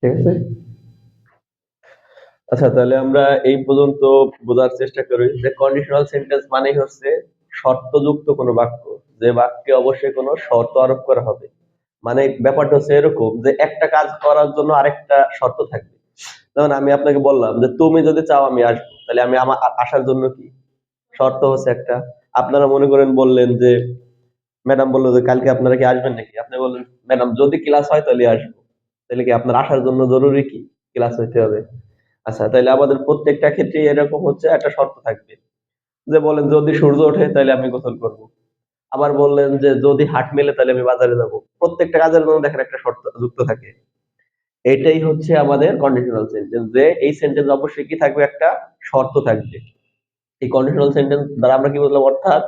ঠিক আছে। আচ্ছা, তাহলে আমরা এই পর্যন্ত বোঝার চেষ্টা করি যে কন্ডিশনাল সেন্টেন্স মানেই হচ্ছে শর্তযুক্ত কোনো বাক্য, যে বাক্যে অবশ্যই কোনো শর্ত আরোপ করা হবে। মানে ব্যাপারটা হচ্ছে এরকম যে একটা কাজ করার জন্য আরেকটা শর্ত থাকবে। যেমন আমি আপনাকে বললাম যে তুমি যদি চাও আমি আসবো, তাহলে আমি আমার আসার জন্য কি শর্ত হচ্ছে একটা। আপনারা মনে করেন বললেন যে ম্যাডাম বললো যে কালকে আপনারা কি আসবেন নাকি, আপনি বললেন ম্যাডাম যদি ক্লাস হয় তাহলে আসবো, তাহলে কি আপনার আসার জন্য জরুরি কি ক্লাস হইতে হবে? আচ্ছা, তাহলে আমাদের প্রত্যেকটা ক্ষেত্রে এরকম হচ্ছে একটা শর্ত থাকবে। যে বলেন যদি সূর্য ওঠে তাহলে আমি গোসল করব। আবার বললেন যে যদি হাট মেলে তাহলে আমি বাজারে যাব। প্রত্যেকটা কাজের জন্য দেখেন একটা শর্ত যুক্ত থাকে। এটাই হচ্ছে আমাদের কন্ডিশনাল সেন্টেন্স, যে এই সেন্টেন্স অবশ্যই কি থাকবে, একটা শর্ত থাকবে। এই কন্ডিশনাল সেন্টেন্স দ্বারা আমরা কি বুঝলাম, অর্থাৎ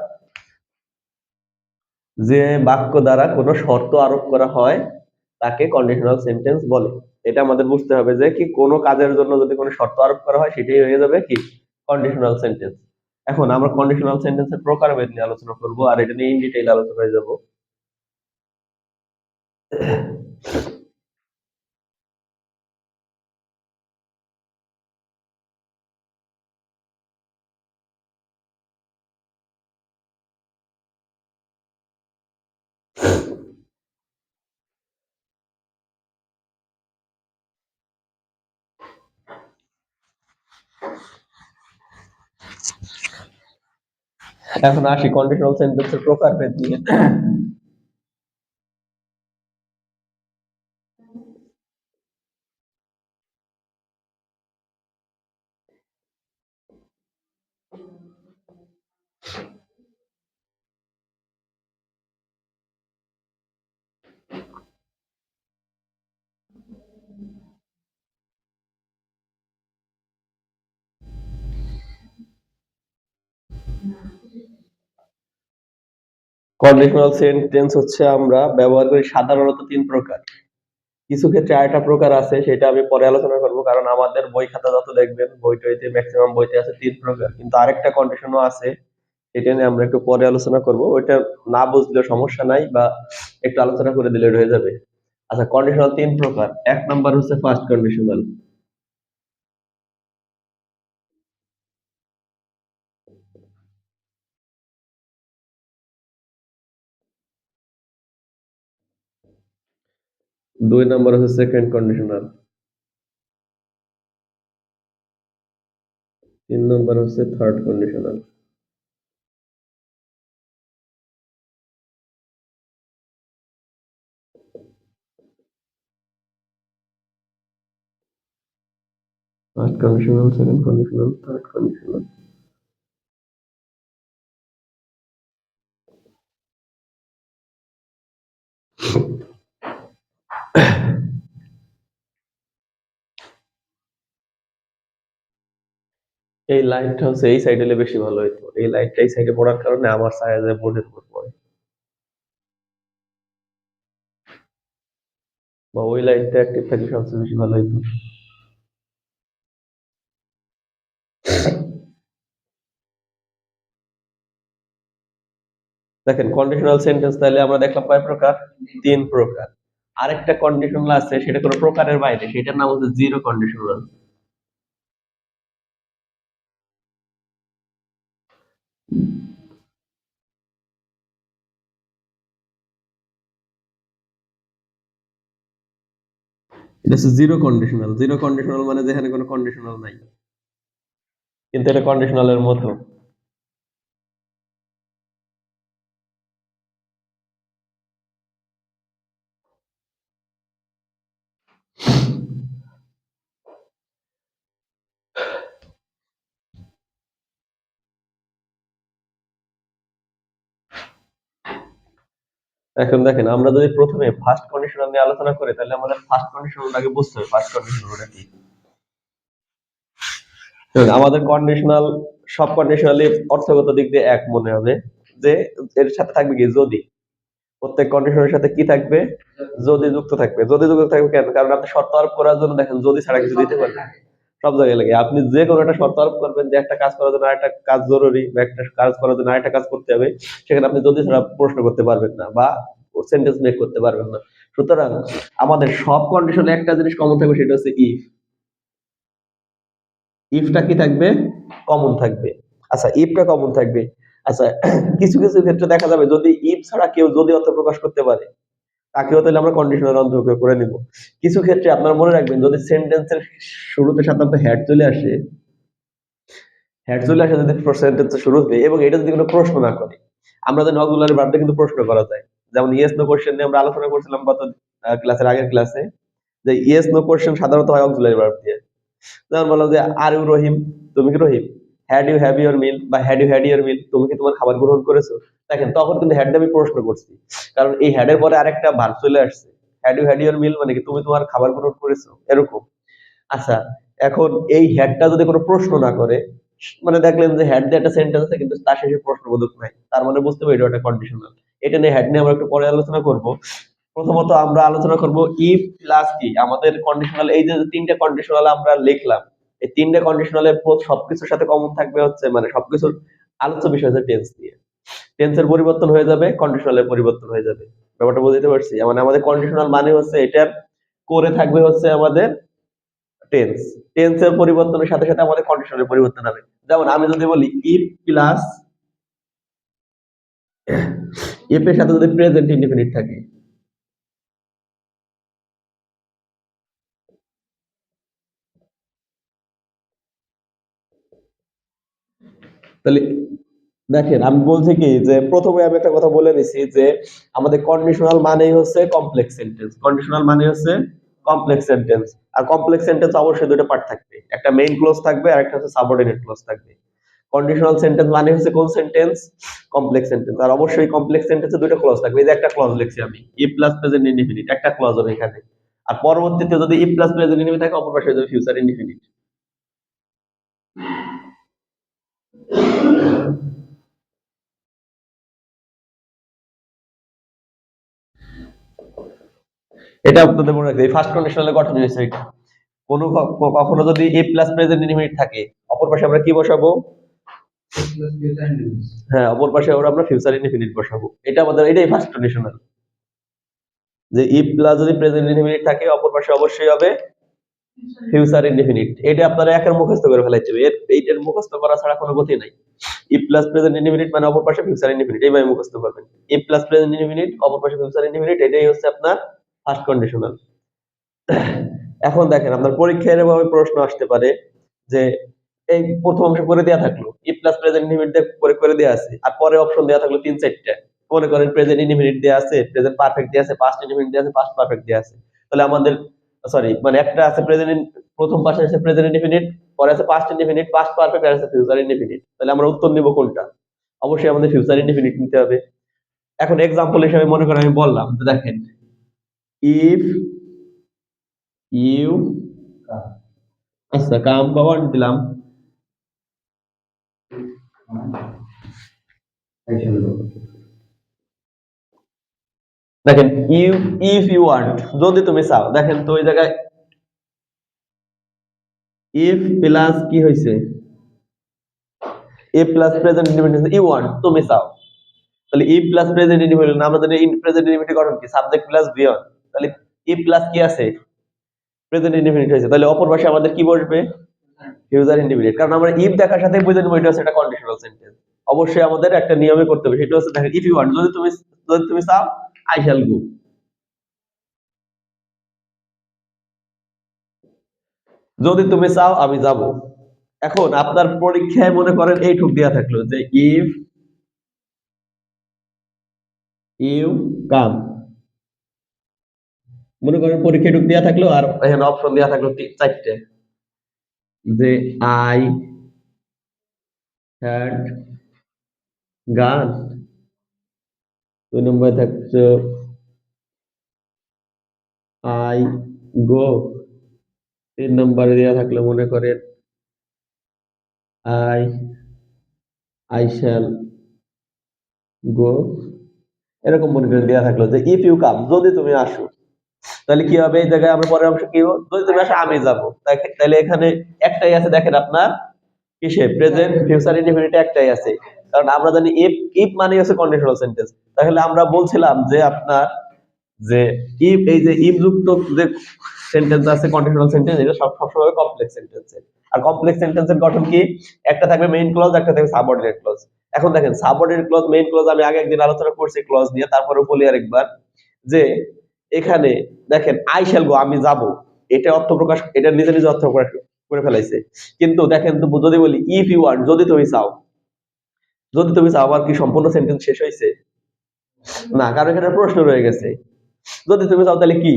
যে বাক্য দ্বারা কোনো শর্ত আরোপ করা হয় তাকে কন্ডিশনাল সেন্টেন্স বলে। এটা আমাদের বুঝতে হবে যে কি কোনো কাজের জন্য যদি কোনো শর্ত আরোপ করা হয় সেটাই হয়ে যাবে কি কন্ডিশনাল সেন্টেন্স। এখন আমরা কন্ডিশনাল সেন্টেন্সের প্রকারভেদ নিয়ে আলোচনা করব, আর এটা নিয়ে ইন ডিটেইল আলোচনায় যাব। এখন আসি কন্ডিশনাল সেন্টেন্সের প্রকারভেদ নিয়ে। কন্ডিশনাল সেন্টেন্স হচ্ছে আমরা ব্যবহার করি সাধারণত তিন প্রকার। কিছু ক্ষেত্রে আরেকটা প্রকার আছে, সেটা আমি পরে আলোচনা করব, কারণ আমাদের বই খাতা যত দেখবেন বই টইতে ম্যাক্সিমাম বইতে আছে তিন প্রকার, কিন্তু আরেকটা কন্ডিশনও আছে, এটা নিয়ে আমরা একটু পরে আলোচনা করব। ওইটা না বুঝলে সমস্যা নাই, বা একটু আলোচনা করে দিলে হয়ে যাবে। আচ্ছা, কন্ডিশনাল তিন প্রকার। এক নাম্বার হচ্ছে ফার্স্ট কন্ডিশনাল। 2 নাম্বার হচ্ছে সেকেন্ড কন্ডিশনাল। 3 নাম্বার হচ্ছে third conditional. First conditional, second conditional, third conditional. এই লাইনটা হচ্ছে এই সাইডে হলে বেশি ভালো হইতো। এই লাইনটা এই সাইডে পড়ার কারণে আমার ছায়া যায় বোর্ডের উপর পড়ে, বা ওই লাইনটা অ্যাক্টিভ থাকলে সবচেয়ে বেশি ভালো হইতো। দেখেন কন্ডিশনাল সেন্টেন্স তাহলে আমরা দেখলাম কয় প্রকার, তিন প্রকার। আরেকটা কন্ডিশনাল আছে, সেটা কোনো প্রকারের বাইরে, সেটার নাম হচ্ছে জিরো কন্ডিশনাল। এটা হচ্ছে জিরো কন্ডিশনাল। জিরো কন্ডিশনাল মানে যেখানে কোনো কন্ডিশনাল নাই, কিন্তু এটা কন্ডিশনালের মতো। এখন দেখেন আমরা যদি প্রথমে ফার্স্ট কন্ডিশনাল নিয়ে আলোচনা করি, তাহলে আমাদের ফার্স্ট কন্ডিশনালটাকে বুঝতে হবে ফার্স্ট কন্ডিশনালটা কি। আমাদের কন্ডিশনাল সব কন্ডিশনালি অর্থগত দিক দিয়ে এক মনে হবে, যে এর সাথে থাকবে কি যদি। প্রত্যেক কন্ডিশনের সাথে কি থাকবে, যদি যুক্ত থাকবে। যদি যুক্ত থাকবে কেন, কারণ আপনি শর্ত আরোপ করার জন্য দেখেন যদি ছাড়া কিছু দিতে পারবেন। সব জায়গায় লাগে। আপনি যে কোনো একটা শর্ত আরোপ করবেন যে একটা কাজ করার জন্য আরেকটা কাজ জরুরি বা একটা কাজ করার জন্য আরেকটা কাজ করতে হবে, সেখানে আপনি যদি ছাড়া প্রশ্ন করতে পারবেন না বা সেন্টেন্স মেক করতে পারবেন না। সুতরাং আমাদের সব কন্ডিশনে একটা জিনিস কমন থাকবে, সেটা হচ্ছে ইফ। ইফটা কি থাকবে? কমন থাকবে। আচ্ছা, ইফটা কমন থাকবে। আচ্ছা, কিছু কিছু ক্ষেত্রে দেখা যাবে যদি ইফ ছাড়া কেউ যদি অর্থ প্রকাশ করতে পারে, তাকেও তাহলে আমরা কন্ডিশনাল অন্তর্ভুক্ত করে নিব। কিছু ক্ষেত্রে আপনারা মনে রাখবেন, যদি সেন্টেন্সের শুরুতে সাধারণত হেড চলে আসে, হেড চলে আসে যদি সেন্টেন্সের শুরুতে, এবং এটা যদি কোনো প্রশ্ন না করে, আমরা জানি অক্সিলারি ভার্বটা কিন্তু প্রশ্ন করা যায়। যেমন ইয়েস নো কোশ্চেন নিয়ে আমরা আলোচনা করছিলাম গত ক্লাসের আগের ক্লাসে, যে ইয়েস নো কোশ্চেন সাধারণত হয় অক্সিলারি ভার্ব দিয়ে। যেমন বললাম যে আর ইউ রহিম, তুমি কি Rahim? Had you have your meal বা had you had your meal, তুমি কি তোমার খাবার গ্রহণ করেছো? দেখেন তখন কিন্তু হ্যাড আমি প্রশ্ন করছি, কারণ এই হ্যাড এর পরে আরেকটা ভার্ব চলে আসছে। Had you had your meal মানে কি তুমি তোমার খাবার গ্রহণ করেছো, এরকম। আচ্ছা, এখন এই হ্যাডটা যদি কোনো প্রশ্ন না করে, মানে দেখলেন যে হ্যাড দিয়ে একটা সেন্টেন্স আছে কিন্তু তার শেষে প্রশ্নবোধক নাই, তার মানে বুঝতে পারি এটা একটা কন্ডিশনাল। এটা নিয়ে হেড নিয়ে আমরা একটু পরে আলোচনা করব। প্রথমত আমরা আলোচনা করব ইফ প্লাস কি। আমাদের কন্ডিশনাল এই যে তিনটা কন্ডিশনাল আমরা লিখলাম, এই তিনটা কন্ডিশনালের সবকিছুর সাথে কমন থাকবে হচ্ছে, মানে সবকিছুর আলোচ্য বিষয় হচ্ছে টেন্স নিয়ে। টেন্সের পরিবর্তন হয়ে যাবে, কন্ডিশনালের পরিবর্তন হয়ে যাবে। ব্যাপারটা বুঝতে পারছি? মানে আমাদের কন্ডিশনাল মানে হচ্ছে এটার করে থাকবে হচ্ছে আমাদের টেন্স। টেন্সের পরিবর্তনের সাথে সাথে আমাদের কন্ডিশনালের পরিবর্তন হবে। যেমন আমি যদি বলি ইফ প্লাস, ইফ এর সাথে যদি প্রেজেন্ট ইনডিফিনিট থাকে, তাহলে দেখেন আমি বলছি কি, যে প্রথমে আমি একটা কথা বলে নিছি যে আমাদের কন্ডিশনাল মানেই হচ্ছে কমপ্লেক্স সেন্টেন্স। কন্ডিশনাল মানে হচ্ছে কমপ্লেক্স সেন্টেন্স। আর কমপ্লেক্স সেন্টেন্স অবশ্যই দুটো পার্ট থাকবে, একটা মেইন ক্লজ থাকবে আর একটা হচ্ছে সাবঅর্ডিনেট ক্লজ থাকবে। কন্ডিশনাল সেন্টেন্স মানে হচ্ছে কোন সেন্টেন্স? Complex sentence. আর অবশ্যই কমপ্লেক্স সেন্টেন্সে দুটো ক্লজ থাকবে। এই যে একটা ক্লজ লিখছি আমি, ইফ প্লাস প্রেজেন্ট ইনডিফিনিট, একটা ক্লজ হবে এখানে। আর পরবর্তীতে যদি ইফ প্লাস প্রেজেন্ট ইনডিফিনিট থাকে, অপর পাশে যদি ফিউচার ইনডিফিনিট। এটা আপনাদের মনে রাখবে, এই ফার্স্ট কন্ডিশনালের গঠন হয়েছে এটা। কোনো কখনো যদি এ প্লাস প্রেজেন্ট ইনডিফিনিট থাকে, অপর পাশে আমরা কি বসাবো? হ্যাঁ, অপর পাশে আমরা ফিউচার ইনডিফিনিট বসাবো। এটা আমাদের, এটাই ফার্স্ট কন্ডিশনাল, যে ইফ প্লাস যদি প্রেজেন্ট ইনডিফিনিট থাকে, অপর পাশে অবশ্যই হবে ফিউচার ইনডিফিনিট। এটা আপনারা একের মুখস্থ করে ফেলাইতে হবে, এইটার মুখস্থ করা ছাড়া কোনো গতি নাই। ইফ প্লাস প্রেজেন্ট ইনডিফিনিট মানে অপর পাশে ফিউচার ইনডিফিনিট, এইভাবে মুখস্থ করবেন। ইফ প্লাস প্রেজেন্ট ইনডিফিনিট, অপর পাশে ফিউচার ইনডিফিনিট, এটাই হচ্ছে আপনার ফার্স্ট কন্ডিশনাল। এখন দেখেন আপনার পরীক্ষায় এভাবে প্রশ্ন আসতে পারে যে এই প্রথম অংশ করে দেয়া থাকলো, ই প্লাস প্রেজেন্ট ইনডিফিনিট দিয়ে করে করে দেয়া আছে, আর পরে অপশন দেয়া থাকলো তিন চারটা। মনে করেন প্রেজেন্ট ইনডিফিনিট দেয়া আছে, প্রেজেন্ট পারফেক্ট দেয়া আছে, পাস্ট ইনডিফিনিট দেয়া আছে, পাস্ট পারফেক্ট দেয়া আছে। তাহলে আমাদের, সরি, মানে একটা আছে প্রেজেন্ট, প্রথম পাশে আছে প্রেজেন্ট ইনডিফিনিট, পরে আছে পাস্ট ইনডিফিনিট, পাস্ট পারফেক্ট, আর আছে ফিউচার ইনডিফিনিট। তাহলে আমরা উত্তর নিব কোনটা? অবশ্যই আমাদের ফিউচার ইনডিফিনিট নিতে হবে। এখন এক্সাম্পল হিসেবে মনে করেন আমি বললাম, তো দেখেন ইফ ইউ, আচ্ছা কাম কখন দিলাম, দেখেন ইফ ইউ ওয়ান্ট, যদি তুমি চাও। দেখেন তো ওই জায়গায় ইফ প্লাস কি হয়েছে? If plus present indefinite, you want, তুমি চাও। তাহলে ইফ প্লাস প্রেজেন্ট ইনডিফিনিট, আমরা জানি ইন প্রেজেন্ট ইনডিফিনিট গঠন কি? Subject plus ভিওন। তাহলে ইফ প্লাস কি আছে? প্রেজেন্ট ইনডিফিনিট হয়েছে। তাহলে অপর পাশে আমাদের কি বসবে? Future indefinite. কারণ আমরা ইফ দেখার সাথে বুঝে নেব এটা হচ্ছে একটা কন্ডিশনাল সেন্টেন্স। অবশ্যই আমাদের একটা নিয়মে করতে হবে, সেটা হচ্ছে দেখেন ইফ ইউ ওয়ান্ট, যদি তুমি চাও, আই শ্যাল গো। যদি তুমি চাও আমি যাব। এখন আপনার পরীক্ষায় মনে করেন এইটুক দেয়া থাকলো যে ইফ ইউ কাম, মনে করেন পরীক্ষায় এইটুক দেয়া থাকলো, আর এখানে অপশন দেয়া থাকলো চারটে, যে আই হ্যাড গান, 2 নম্বরে থাকছে আই গো, 3 নম্বরে দেয়া থাকলো মনে করেন আই আই শ্যাল গো। এরকম মনে করেন দেয়া থাকলো যে ইফ ইউ কাম, যদি তুমি আসো। তাহলে কি হবে, এই জায়গায় আমরা পরের অংশ কি হবে, যদি তুমি আসো আমি যাবো, তাহলে এখানে একটাই আছে, দেখেন আপনার কিসে প্রেজেন্ট ফিউচার ইনডিফিনিট একটাই আছে, কারণ আমরা জানি ইফ, ইফ মানে হচ্ছে কন্ডিশনাল সেন্টেন্স। তাহলে আমরা বলছিলাম যে আপনার যে ইফ, এই যে ইফ যুক্ত যে সেন্টেন্স আছে কন্ডিশনাল সেন্টেন্স, এটা সবসময় কমপ্লেক্স সেন্টেন্স। আর কমপ্লেক্স সেন্টেন্সের গঠন কি, একটা থাকবে মেইন ক্লজ, একটা থাকবে সাবঅর্ডিনেট ক্লজ। এখন দেখেন সাবঅর্ডিনেট ক্লজ, মেইন ক্লজ আমি আগে একদিন আলোচনা করছি ক্লজ নিয়ে, তারপরে বলি আরেকবার যে এখানে দেখেন আই শ্যাল গো, আমি যাব, এটা অর্থ প্রকাশ, এটা নিজে নিজে অর্থ প্রকাশ করে ফেলাইছে। কিন্তু দেখেন তো যদি বলি ইফ ইউ ওয়ান্ট, যদি তুমি চাও, যদি তুমি চাও, আবার কি সম্পূর্ণ সেন্টেন্স শেষ হয়েছে? না, কারণ এখানে প্রশ্ন রয়ে গেছে। যদি তুমি চাও তাহলে কি,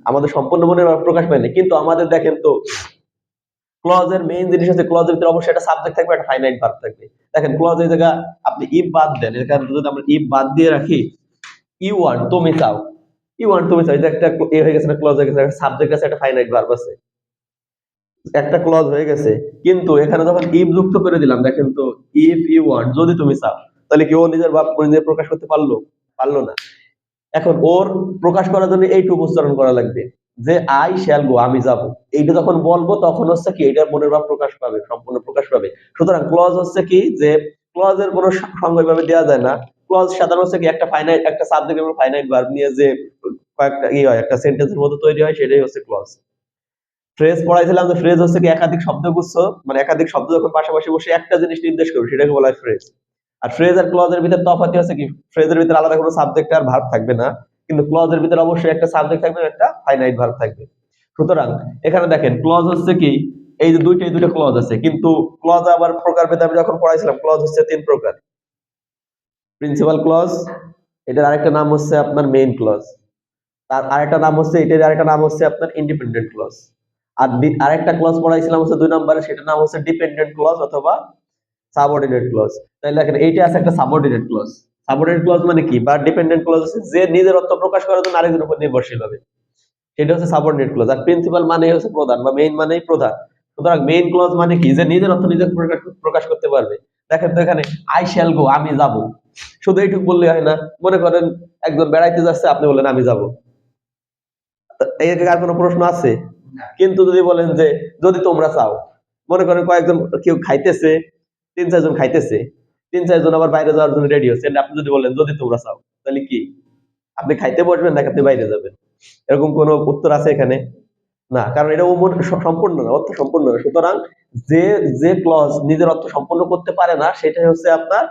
আমাদের সম্পূর্ণ মনের ভাব প্রকাশ পায়নি, কিন্তু আমাদের দেখেন তো ক্লজের মেইন জিনিস হচ্ছে ক্লজের ভিতরে অবশ্যই একটা সাবজেক্ট থাকবে, একটা ফাইনাইট ভার্ব থাকবে। দেখেন ক্লজের জায়গা আপনি ইফ বাদ দেন, এর কারণে যদি আমরা ইফ বাদ দিয়ে রাখি, ইউ ওয়ান্ট তুমি চাও, ইউ ওয়ান্ট তুমি চাও, এটা একটা এ হয়ে গেছে না, ক্লজ হয়ে গেছে, একটা সাবজেক্ট আছে, একটা ফাইনাইট ভার্ব আছে, একটা ক্লজ হয়ে গেছে। কিন্তু এখানে যখন ইফ যুক্ত করে দিলাম, দেখেন তো ইফ ইউ ওয়ান্ট, যদি তুমি চাও, তাহলে কি ও নিজের ভাব নিজে প্রকাশ করতে পারলো? পারলো না। এখন ওর প্রকাশ করার জন্য এইটুকু উচ্চারণ করা লাগবে যে আই শ্যাল গো, আমি যাব। এইটা যখন বলবো তখন হচ্ছে কি, এটার মনের ভাব প্রকাশ পাবে, সম্পূর্ণ প্রকাশ পাবে। সুতরাং ক্লজ হচ্ছে কি, যে ক্লজের কোনো সংজ্ঞা ভাবে দেওয়া যায় না। ক্লজ সাধারণত হচ্ছে কি, একটা ফাইনাইট, একটা সাবজেক্ট এবং ফাইনাইট ভার্ব নিয়ে যে কয়েকটা ই হয়, একটা সেন্টেন্সের মতো তৈরি হয়, সেটাই হচ্ছে ক্লজ। ফ্রেজ পড়াইছিলাম যে ফ্রেজ হচ্ছে কি একাধিক শব্দগুচ্ছ, মানে একাধিক শব্দ যখন পাশাপাশি বসে একটা জিনিস নির্দেশ করবে, সেটাকে বলা হয় ফ্রেজ। আর ফ্রেজ আর ক্লজের ভিতরে তফাৎ হচ্ছে কি, ফ্রেজের ভিতরে আলাদা কোনো সাবজেক্ট আর ভার্ব থাকবে না, কিন্তু ক্লজের ভিতরে অবশ্যই একটা সাবজেক্ট থাকবে, একটা ফাইনাইট ভার্ব থাকবে। সুতরাং এখানে দেখেন ক্লজ হচ্ছে কি, এই যে দুইটা ক্লজ আছে, কিন্তু ক্লজ আবার প্রকারভেদে আমি যখন পড়াইছিলাম, ক্লজ হচ্ছে তিন প্রকার। প্রিন্সিপাল ক্লজ, এটার আরেকটা নাম হচ্ছে আপনার মেইন ক্লজ, তার আরেকটা নাম হচ্ছে, এটার আরেকটা নাম হচ্ছে আপনার ইন্ডিপেন্ডেন্ট ক্লজ। আর আরেকটা ক্লজ পড়াইছিলাম হচ্ছে 2 নম্বরে, সেটার নাম হচ্ছে ডিপেন্ডেন্ট ক্লজ অথবা সাবঅর্ডিনেট ক্লজ। তাহলে দেখেন এইটা আছে একটা সাবঅর্ডিনেট ক্লজ। সাবঅর্ডিনেট ক্লজ মানে কি, বা ডিপেন্ডেন্ট ক্লজ হচ্ছে যে নিজের অর্থ প্রকাশ করার জন্য আরেকজনের উপর নির্ভরশীল হবে, সেটা হচ্ছে সাবঅর্ডিনেট ক্লজ। আর প্রিন্সিপাল মানে হচ্ছে প্রধান, বা মেইন মানেই প্রধান। সুতরাং মেইন ক্লজ মানে কি, যে নিজের অর্থ নিজে প্রকাশ করতে পারবে। দেখেন তো এখানে আই শ্যাল গো, আমি যাব, শুধু এইটুকু বললে হয় না। মনে করেন একজন বেড়াইতে যাচ্ছে, আপনি বলেন আমি যাব, এই আর কোনো প্রশ্ন আছে? কিন্তু যদি বলেন যে যদি তোমরা চাও, মনে করেন কয়েকজন, কেউ খাইতেছে, 3-4 জন খাইতেছে, 3-4 জন আবার বাইরে যাওয়ার জন্য রেডি হচ্ছে, আপনি যদি বলেন যদি তোমরা চাও, তাহলে কি আপনি খাইতে বসবেন নাকি আপনি বাইরে যাবেন? এরকম কোন উত্তর আছে এখানে? না, কারণ এটা সম্পূর্ণ না, অর্থ সম্পূর্ণ না। সুতরাং যে যে ক্লজ নিজের অর্থ সম্পূর্ণ করতে পারে না, সেটাই হচ্ছে আপনার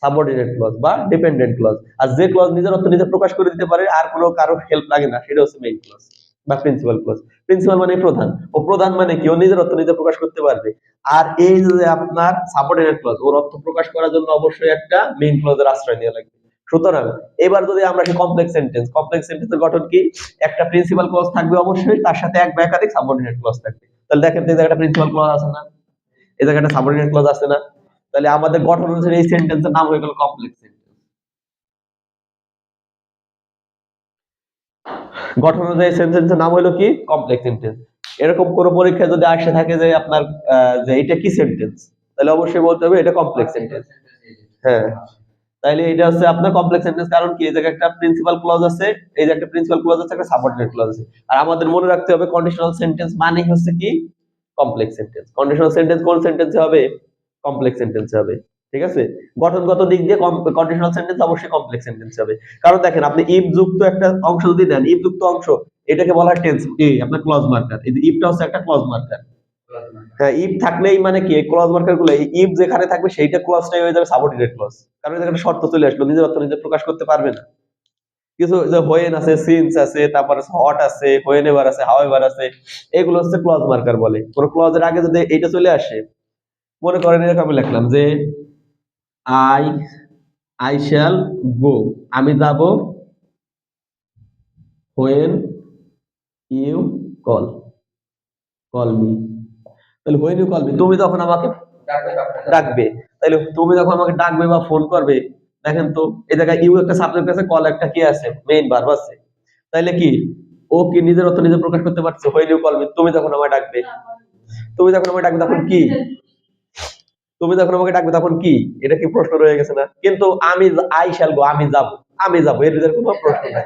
সাবঅর্ডিনেট ক্লজ বা ডিপেন্ডেন্ট ক্লজ। আর যে ক্লজ নিজের অর্থ নিজে প্রকাশ করে দিতে পারে, আর কোনো কারো হেল্প লাগে না, সেটা হচ্ছে মেইন ক্লজ বা প্রিন্সিপাল ক্লজ। প্রিন্সিপাল মানে প্রধান, ও প্রধান মানে কি, ও নিজের অর্থ নিজে প্রকাশ করতে পারবে। আর এই যে আপনার সাবঅর্ডিনেট ক্লজ, ওর অর্থ প্রকাশ করার জন্য অবশ্যই একটা মেইন ক্লজের আশ্রয় নেওয়া লাগবে। সুতরাং এবার যদি আমরা কমপ্লেক্স সেন্টেন্সের গঠন কি, একটা প্রিন্সিপাল ক্লজ থাকবে অবশ্যই, তার সাথে এক বা একাধিক সাবঅর্ডিনেট ক্লজ থাকবে। তাহলে দেখেন তো এই জায়গাটা প্রিন্সিপাল ক্লজ আছে না, এই জায়গাটা সাবঅর্ডিনেট ক্লজ আছে না, তাহলে আমাদের গঠন অনুসারে এই সেন্টেন্সের নাম হয়ে গেল কমপ্লেক্স সেন্টেন্স। গঠন অনুযায়ী সেন্টেন্সের নাম হলো কি, কমপ্লেক্স সেন্টেন্স। এরকম কোন পরীক্ষায় যদি আসে থাকে যে আপনার যে এটা কি সেন্টেন্স, তাহলে অবশ্যই বলতে হবে এটা কমপ্লেক্স সেন্টেন্স। হ্যাঁ, তাইলে এটা হচ্ছে আপনার কমপ্লেক্স সেন্টেন্স। কারণ কি, এই জায়গায় একটা প্রিন্সিপাল ক্লজ আছে, এই যে একটা প্রিন্সিপাল ক্লজ আছে, একটা সাবঅর্ডিনেট ক্লজ আছে। আর আমাদের মনে রাখতে হবে কন্ডিশনাল সেন্টেন্স মানেই হচ্ছে কি, কমপ্লেক্স সেন্টেন্স। কন্ডিশনাল সেন্টেন্স কোন সেন্টেন্সে হবে, কমপ্লেক্স সেন্টেন্সে হবে। ঠিক আছে, গঠনগত দিক দিয়ে কন্ডিশনাল সেন্টেন্স অবশ্যই কমপ্লেক্স সেন্টেন্স হবে। কারণ দেখেন আপনি ইফ যুক্ত একটা অংশ যদি দেন, ইফ যুক্ত অংশ, এটাকে বলা হয় টেন্স, আপনার ক্লজ মার্কার। এই যে ইফটা হচ্ছে একটা ক্লজ মার্কার। হ্যাঁ, ইফ থাকলেই মানে কি, ক্লজ মার্কার গুলো ইফ যেখানে থাকবে সেইটা ক্লজটাই হয়ে যাবে সাবঅর্ডিনেট ক্লজ। কারণ এখানে একটা শর্ত চলে আসলো, নিজের অর্থ নিজে প্রকাশ করতে পারবে না। কিছু যে হোয়েন আছে, সিন্স আছে, তারপরে হট আছে, হোয়েন এভার আছে, হাউ এভার আছে, এগুলো হচ্ছে ক্লজ মার্কার বলে। কোন ক্লজের আগে যদি এইটা চলে আসে, মনে করেন এরকম আমি লিখলাম যে আই আই শ্যাল গো, আমি যাব, when you call call me. তাহলে হোয়েন ইউ কল মি, তুমি যখন আমাকে ডাকবে, তাহলে তুমি যখন আমাকে ডাকবে বা ফোন করবে, দেখেন তো এই জায়গায় ইউ একটা সাবজেক্ট আছে, কল একটা কি আছে, মেইন ভার্ব আছে। তাইলে কি, ও কি নিজের অর্থ নিজে প্রকাশ করতে পারছে, হোয়েন ইউ কল মি, তুমি যখন আমাকে ডাকবে, তুমি যখন আমাকে ডাকবে তখন কি, তুমি যখন আমাকে ডাকবে তখন কি, এটা কি প্রশ্ন রয়ে গেছে না? কিন্তু আমি আই শ্যাল গো, আমি যাব, আমি যাবো, এর ভিতরে কোনো প্রশ্ন নাই।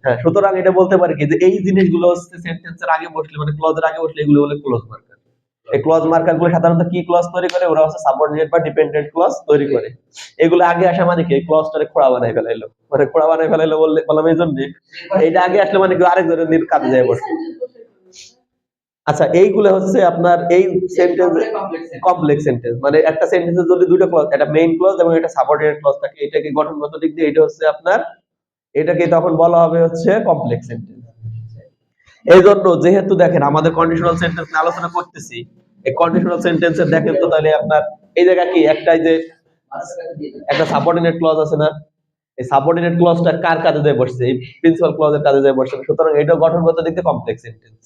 হ্যাঁ, সুতরাং এটা বলতে পারি কি যে এই জিনিসগুলো হচ্ছে সেন্টেন্সের আগে বসলে মানে ক্লজের আগে বসলে এগুলো হলো ক্লজ মার্কার। এই ক্লজ মার্কার গুলো সাধারণত কি ক্লজ তৈরি করে? ওরা হচ্ছে সাবঅর্ডিনেট বা ডিপেন্ডেন্ট ক্লজ তৈরি করে। এগুলো আগে আসা মানে কি ক্লজটারে খোঁড়া বানাই ফেলাইলো, মানে খোঁড়া বানাই ফেলাইলো বললে বললাম এই জন্য এইটা আগে আসলে মানে কি আরেকজনের কাজে যায় বসে। আচ্ছা, এইগুলো হচ্ছে আপনার এই সেন্টেন্স কমপ্লেক্স সেন্টেন্স, মানে একটা সেন্টেন্সে যদি দুটো ক্লজ, একটা মেইন ক্লজ এবং একটা সাবঅর্ডিনেট ক্লজ থাকে, এটাকে গঠনগত দিক দিয়ে এটা হচ্ছে আপনার, এটাকে তখন বলা হবে হচ্ছে কমপ্লেক্স সেন্টেন্স। এই জন্য যেহেতু দেখেন আমাদের কন্ডিশনাল সেন্টেন্স নিয়ে আলোচনা করতেছি, এই কন্ডিশনাল সেন্টেন্সের দেখেন তো তাহলে আপনার এই জায়গা কি একটাই যে একটা সাবঅর্ডিনেট ক্লজ আছে না, এই সাবঅর্ডিনেট ক্লজটা কার কাজে যায় বসছে? এই প্রিন্সিপাল ক্লজের কাজে যায় বসছে। সুতরাং এটাও গঠনগত দিক দিয়ে কমপ্লেক্স সেন্টেন্স।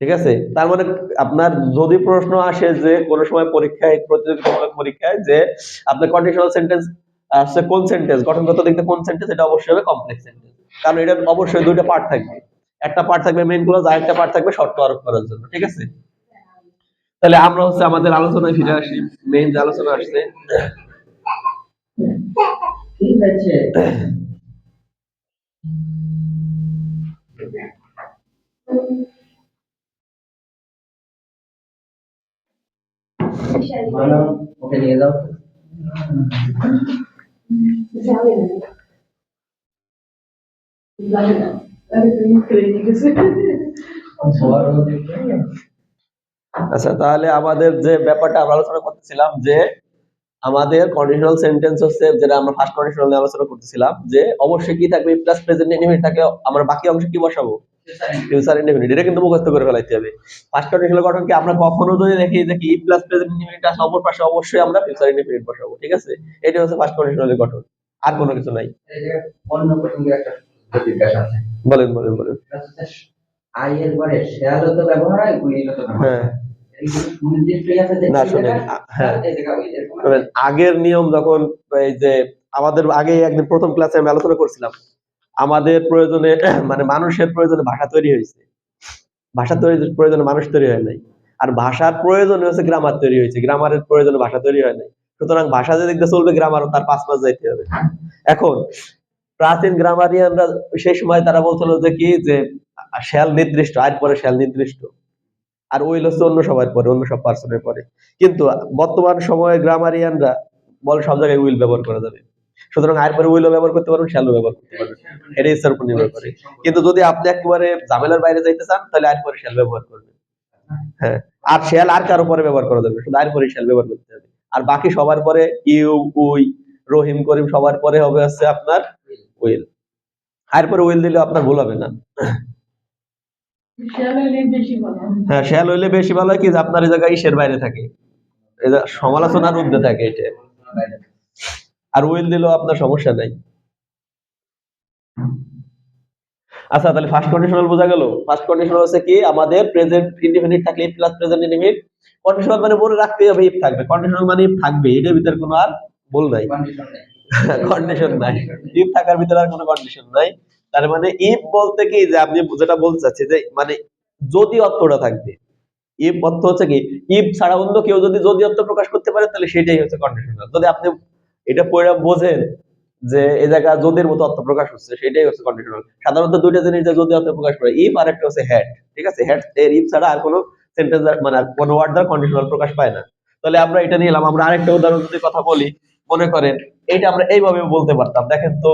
ঠিক আছে, তার মানে আপনার যদি প্রশ্ন আসে যে কোন সময় পরীক্ষায়, প্রতিযোগিতামূলক পরীক্ষায়, যে আপনার কন্ডিশনাল সেন্টেন্স আসছে কোন সেন্টেন্স, গঠনগত দিক দিয়ে কোন সেন্টেন্স, এটা অবশ্যই হবে কমপ্লেক্স সেন্টেন্স। কারণ এটা অবশ্যই দুইটা পার্ট থাকবে, একটা পার্ট থাকবে মেইন ক্লজ, আর একটা পার্ট থাকবে শর্ত আরোপ করার জন্য। ঠিক আছে, তাহলে আমরা হচ্ছে আমাদের আলোচনায় ফিরে আসি, মেইন যে আলোচনা আসছে। ঠিক আছে, ওকে নিয়ে যাও। আচ্ছা, তাহলে আমাদের যে ব্যাপারটা আমরা আলোচনা করতেছিলাম যে আমাদের কন্ডিশনাল সেন্টেন্স হচ্ছে, যেটা আমরা ফার্স্ট কন্ডিশনাল নিয়ে আলোচনা করতেছিলাম, যে অবশ্যই কি থাকবে প্লাস প্রেজেন্ট ইনডিফিনিট থাকলে আমরা বাকি অংশে কি বসাবো? Future indefinite. এটা কিন্তু মুখস্থ করে ফেলাইতে হবে। ফার্স্ট কন্ডিশনাল গঠন কি আমরা কখনো যদি দেখি যে কি প্লাস প্রেজেন্ট ইনডিফিনিট আসে অপর পাশে, অবশ্যই আমরা ফিউচার ইনডিফিনিট বসাবো। ঠিক আছে, এটা হচ্ছে ফার্স্ট কন্ডিশনালের গঠন, আর কোনো কিছু নাই। এই যে অন্য প্রসঙ্গে একটা জিজ্ঞাসা আছে, বলেন বলেন বলেন। আই এর পরে শ্যালও তো ব্যবহার হয়, উইলও তো ব্যবহার হয়। না শুনেন, হ্যাঁ আগের নিয়ম যখন এই যে আমাদের আগে একদিন প্রথম ক্লাসে আমি আলোচনা করছিলাম, আমাদের প্রয়োজনে মানে মানুষের প্রয়োজনে ভাষা তৈরি হয়েছে, ভাষা তৈরির প্রয়োজনে মানুষ তৈরি হয় নাই। আর ভাষার প্রয়োজনে হচ্ছে গ্রামার তৈরি হয়েছে, গ্রামারের প্রয়োজনে ভাষা তৈরি হয় নাই। সুতরাং ভাষা যে দিক দিয়ে চলবে, গ্রামারও তার 5 মাস যাইতে হবে। এখন প্রাচীন গ্রামারিয়ানরা সেই সময় তারা বলছিল যে কি যে শ্যাল নির্দিষ্ট, আর পরে শ্যাল নির্দিষ্ট, আর উইল হচ্ছে অন্য সবার পরে, অন্য সব পার্সনের পরে। কিন্তু বর্তমান সময়ে গ্রামারিয়ানরা বলে সব জায়গায় উইল ব্যবহার করা যাবে। সুতরাং আর পরে উইলও ব্যবহার করতে পারবেন, শ্যালও ব্যবহার করতে পারবেন, এটা ইচ্ছার উপর নির্ভর করে। কিন্তু যদি আপনি একেবারে ঝামেলার বাইরে যাইতে চান, তাহলে আর পরে শ্যাল ব্যবহার করবেন। হ্যাঁ, আর শ্যাল আর কারো পরে ব্যবহার করা যাবে, শুধু আর পরে শ্যাল ব্যবহার করতে হবে। আর বাকি সবার পরে ইউ, উই, রহিম, করিম সবার পরে হবে হচ্ছে আপনার উইল। আর পরে উইল দিলে আপনার ভুল হবে না। হ্যাঁ, শ্যাল হইলে বেশি ভালো হয়, কি যে আপনার এই জায়গায় ইসের বাইরে থাকে, এটা সমালোচনার ঊর্ধ্বে থাকে এটা। আর উইল দিলেও আপনার সমস্যা নাই। আচ্ছা, তাহলে ফার্স্ট কন্ডিশনাল বোঝা গেল। ফার্স্ট কন্ডিশনাল হচ্ছে কি আমাদের প্রেজেন্ট ইনডিফিনিট থাকলে প্লাস প্রেজেন্ট ইনডিফিনিট। কন্ডিশনাল মানে মনে রাখতে হবে ইফ থাকবে, কন্ডিশনাল মানে ইফ থাকবে, এটার ভিতরে কোনো আর ভুল নাই, কন্ডিশন নাই। ইফ থাকার ভিতরে আর কোনো কন্ডিশন নাই। তার মানে ইফ বলতে কি যে আপনি যেটা বলতে চাচ্ছি যে মানে যদি অর্থটা থাকবে। ইফ অর্থ হচ্ছে কি ইফ ছাড়া অন্য কেউ যদি অর্থ প্রকাশ করতে পারে, তাহলে সেটাই হচ্ছে কন্ডিশনাল। যদি আপনি এটা পড়ে বোঝেন যে এই জায়গা যদির মতো অর্থ প্রকাশ হচ্ছে, সেটাই হচ্ছে কন্ডিশনাল। সাধারণত দুইটা জিনিস যদি অর্থ প্রকাশ করে, ইফ আর একটা হচ্ছে হ্যাড। ঠিক আছে, হ্যাড এর ইফ ছাড়া আর কোনো সেন্টেন্স মানে কোনো ওয়ার্ড দ্বারা কন্ডিশনাল প্রকাশ পায় না। তাহলে আমরা এটা নিয়ে এলাম। আমরা আরেকটা উদাহরণ যদি কথা বলি, মনে করেন এইটা আমরা এইভাবে বলতে পারতাম, দেখেন তো,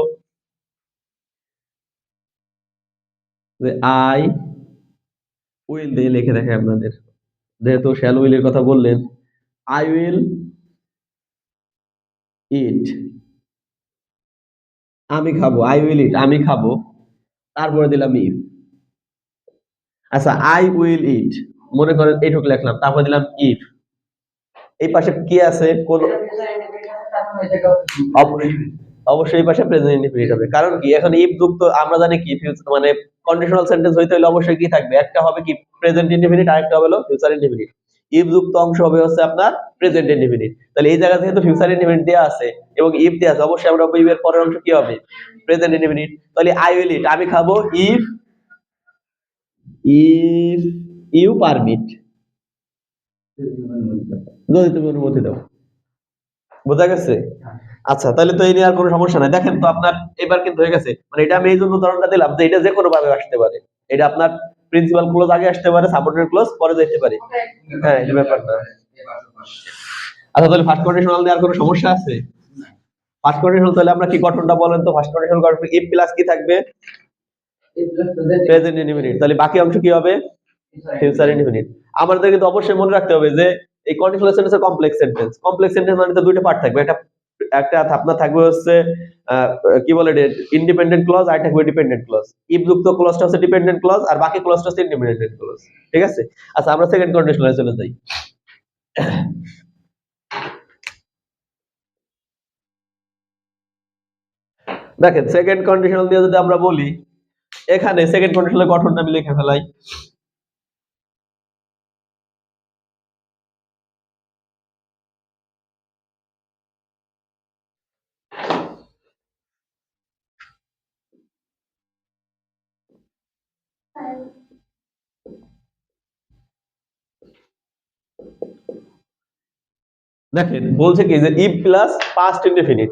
যে আই উইল দিয়ে লিখে দেখে আপনাদের, যেহেতু শ্যাল উইলের কথা বললেন, আই উইল ইট, আমি খাবো, আই উইল ইট আমি খাবো, তারপরে দিলাম ইফ। আচ্ছা, আই উইল ইট, মনে করেন এইটুকু লিখলাম, তারপর দিলাম ইফ। এই পাশে কি আছে? কোন অবশ্যই এই পাশে প্রেজেন্ট ইনডিফিনিট হবে। কারণ কি এখন ইফ যুক্ত আমরা জানি কি মানে কন্ডিশনাল সেন্টেন্স হইতে হলে অবশ্যই কি থাকবে? একটা হবে কি প্রেজেন্ট ইনডিফিনিট, আরেকটা হবে ফিউচার ইনডিফিনিট। ইফ যুক্ত অংশ হবে হচ্ছে আপনার প্রেজেন্ট ইনডিফিনিট। তাহলে এই জায়গা থেকে তো ফিউচার ইনডিফিনিট দেয়া আছে এবং ইফ দেয়া আছে, অবশ্যই আমরা ইফ এর পরের অংশ কি হবে? Present indefinite. তাহলে আই উইল ইট আমি খাবো, ইফ ইফ ইউ পারমিট, যদি তুমি অনুমতি দাও। বোঝা গেছে? আচ্ছা, তাহলে তো এই নিয়ে আর কোনো সমস্যা নাই। দেখেন তো আপনার এবার কিন্তু হয়ে গেছে। মানে এটা আমি এইজন্য উদাহরণটা দিলাম যে এটা যেকোনো ভাবে আসতে পারে। এটা আপনার প্রিন্সিপাল ক্লজ আগে আসতে পারে, সাবঅর্ডিনেট ক্লজ পরে যাইতে পারে। হ্যাঁ, এই ব্যাপার না। আচ্ছা, তাহলে ফার্স্ট কন্ডিশনাল দিয়ে আর কোনো সমস্যা আছে? ফার্স্ট কন্ডিশনাল তাহলে আমরা কি গঠনটা বলেন তো? ফার্স্ট কন্ডিশনাল গঠন ইফ প্লাস কি থাকবে? Present indefinite. তাহলে বাকি অংশ কি হবে? Future indefinite. আমাদের কিন্তু অবশ্যই মনে রাখতে হবে যে এই conditional sentence complex sentence. Complex sentence মানে তো দুইটা পার্ট থাকবে। একটা একটা আপনার থাকবে হচ্ছে আহ, কি বলে এটা, ইন্ডিপেন্ডেন্ট ক্লজ, আর থাকবে ডিপেন্ডেন্ট ক্লজ। ইফ যুক্ত ক্লজটা হচ্ছে ডিপেন্ডেন্ট ক্লজ আর বাকি ক্লজটা হচ্ছে ইন্ডিপেন্ডেন্ট ক্লজ। ঠিক আছে? আচ্ছা, আমরা সেকেন্ড কন্ডিশনালে চলে যাই। দেখেন সেকেন্ড কন্ডিশনাল দিয়ে যদি আমরা বলি, এখানে সেকেন্ড কন্ডিশনালের গঠনটা আমি লিখে ফেলাই। দেখেন বলছে কি যে ইফ প্লাস পাস্ট ইনডেফিনিট।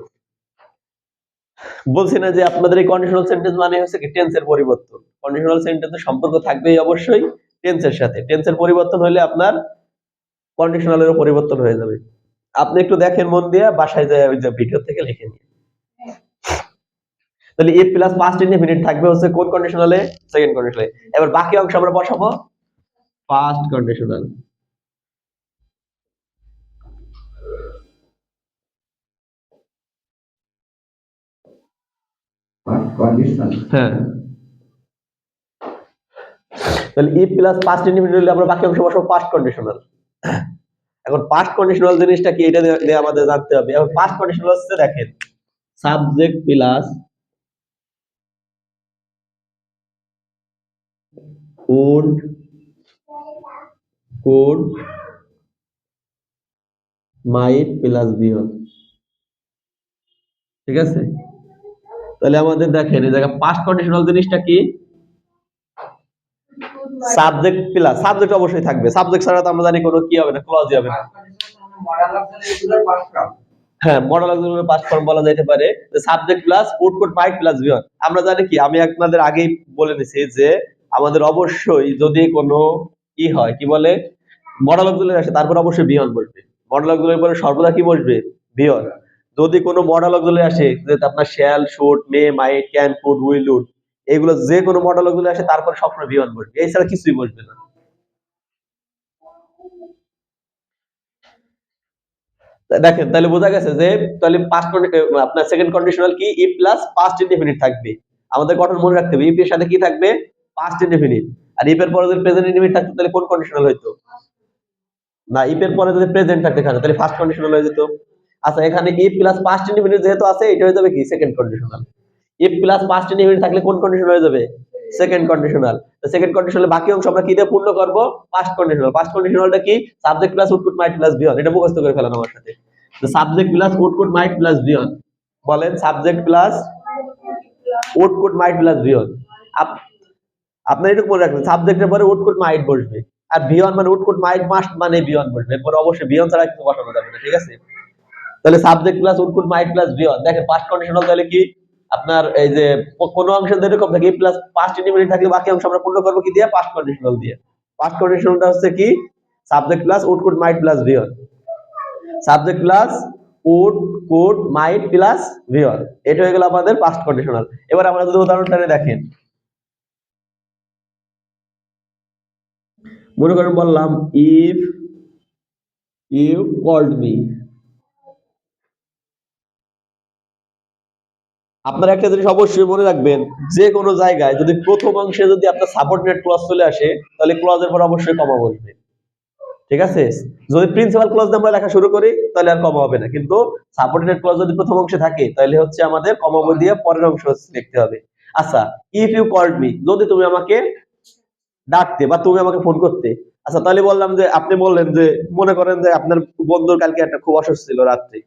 বলছি না যে আপনাদের এই কন্ডিশনাল সেন্টেন্স মানে হচ্ছে কি টেন্সের পরিবর্তন। কন্ডিশনাল সেন্টেন্সের সম্পর্ক থাকবেই অবশ্যই টেন্সের সাথে। টেন্সের পরিবর্তন হলে আপনার কন্ডিশনালেরও পরিবর্তন হয়ে যাবে। আপনি একটু দেখেন মন দিয়ে, বাসায় যায় ওই যে ভিডিও থেকে লিখে নিন। তাহলে ইফ প্লাস পাস্ট ইনডেফিনিট থাকবে হচ্ছে কোন কন্ডিশনালে? সেকেন্ড কন্ডিশনালে। এবার বাকি অংশ আমরা বসাবো ফার্স্ট কন্ডিশনাল। হ্যাঁ, তাহলে ইফ প্লাস পাস্ট ইনডেফিনিট হলে আমরা বাকি অংশ বসাবো পাস্ট কন্ডিশনাল। এখন পাস্ট কন্ডিশনাল জিনিসটা কি, এটা দিয়ে আমাদের জানতে হবে। এখন পাস্ট কন্ডিশনাল হচ্ছে দেখেন subject plus would could might plus been. ঠিক আছে? তাহলে আমাদের দেখেন এই জায়গায় পাস্ট কন্ডিশনাল জিনিসটা কি? সাবজেক্ট প্লাস, সাবজেক্ট অবশ্যই থাকবে। সাবজেক্ট ছাড়া তো আমরা জানি কোনো কি হবে না, ক্লজই হবে না। হ্যাঁ, মডেল অক্সিলারি পাস্ট ফর্ম বলা যেতে পারে যে subject plus would could might plus been. আমরা জানি কি, আমি আপনাদের আগেই বলে দিছি যে আমাদের অবশ্যই যদি কোনো কি হয়, কি বলে, মডেল অক্সিলারি আসে তারপর অবশ্যই বিয়ন বসবে। মডেল অক্সিলারি পরে সর্বদা কি বসবে? বিয়ন। যদি কোনো মডেল অক্সিলারি আসে যে আপনার shall, should, may, might, can, could, will, would, এগুলো যে কোনো মডেল অক্সিলারি আসে তারপর সবসময় বিয়ন বসবে, এছাড়া কিছুই বসবে না। দেখেন তাহলে বোঝা গেছে যে তাহলে পাস্ট আপনার সেকেন্ড কন্ডিশনাল কি ইফ প্লাস পাস্ট ইনডেফিনিট থাকবে। আমাদের গঠন মনে রাখতে হবে, ইফ এর সাথে কি থাকবে? Past indefinite. আর ইফ এর পরে যদি প্রেজেন্ট ইনডেফিনিট থাকতো তাহলে কোন কন্ডিশনাল হইতো? না, ইফ এর পরে যদি প্রেজেন্ট থাকতো এখানে তাহলে ফার্স্ট কন্ডিশনাল হয়ে যেত। আচ্ছা, এখানে ইফ প্লাস পাস্ট ইনডেফিনিট যেহেতু আছে, এটা হয়ে যাবে কি second conditional. If plus past indefinite থাকলে কোন কন্ডিশন হয়ে যাবে? Second conditional. তো সেকেন্ড কন্ডিশনালে বাকি অংশ আমরা কি দিয়ে পূর্ণ করব? Past conditional. পাস্ট কন্ডিশনালটা কি? Subject plus would could might plus been. এটা মুখস্থ করে ফেলেন আমার সাথে। তো subject plus would could might plus been. বলেন subject plus would could might plus been. আপনার এটুকু মনে রাখবেন, সাবজেক্টের পরে উড কুড মাইট বসবে, আর বিয়ন মানে উড কুড মাইট মাস্ট মানে বিয়ন বসবে। এরপর অবশ্যই বিয়ন ছাড়া কিছু বসানো যাবে না। ঠিক আছে? তাহলে subject plus would could might plus been. দেখেন পাস্ট কন্ডিশনাল তাহলে কি আপনার এই যে কোন অংশ এরকম থাকে প্লাস পাস্ট ইনডিফিনিট থাকলে বাকি অংশ আমরা পূর্ণ করব কি দিয়ে? পাস্ট কন্ডিশনাল দিয়ে। পাস্ট কন্ডিশনালটা হচ্ছে কি subject plus would could might plus been. Subject plus would could might plus been, এটা হয়ে গেল আমাদের পাস্ট কন্ডিশনাল। এবার আমরা যদি উদাহরণটা দেখেন, মনে করেন বললাম ইফ ইউ কল্ড মি। আপনারা একটা জিনিস অবশ্যই মনে রাখবেন, যে কোনো জায়গায় যদি প্রথম অংশে যদি আপনার সাবঅর্ডিনেট ক্লজ চলে আসে তাহলে ক্লজের পর অবশ্যই কমা বসবে। ঠিক আছে? যদি প্রিন্সিপাল ক্লজ দিয়ে আমরা লেখা শুরু করি তাহলে আর কমা হবে না, কিন্তু সাবঅর্ডিনেট ক্লজ যদি প্রথম অংশে থাকে তাহলে হচ্ছে আমাদের কমা বই দিয়ে পরের অংশ লিখতে হবে। আচ্ছা, ইফ ইউ কল্ড মি, যদি তুমি আমাকে ডাকতে বা তুমি আমাকে ফোন করতে। আচ্ছা, তাহলে বললাম যে আপনি বললেন যে মনে করেন যে আপনার বন্ধুর কালকে একটা খুব অসুস্থ ছিল রাত্রে।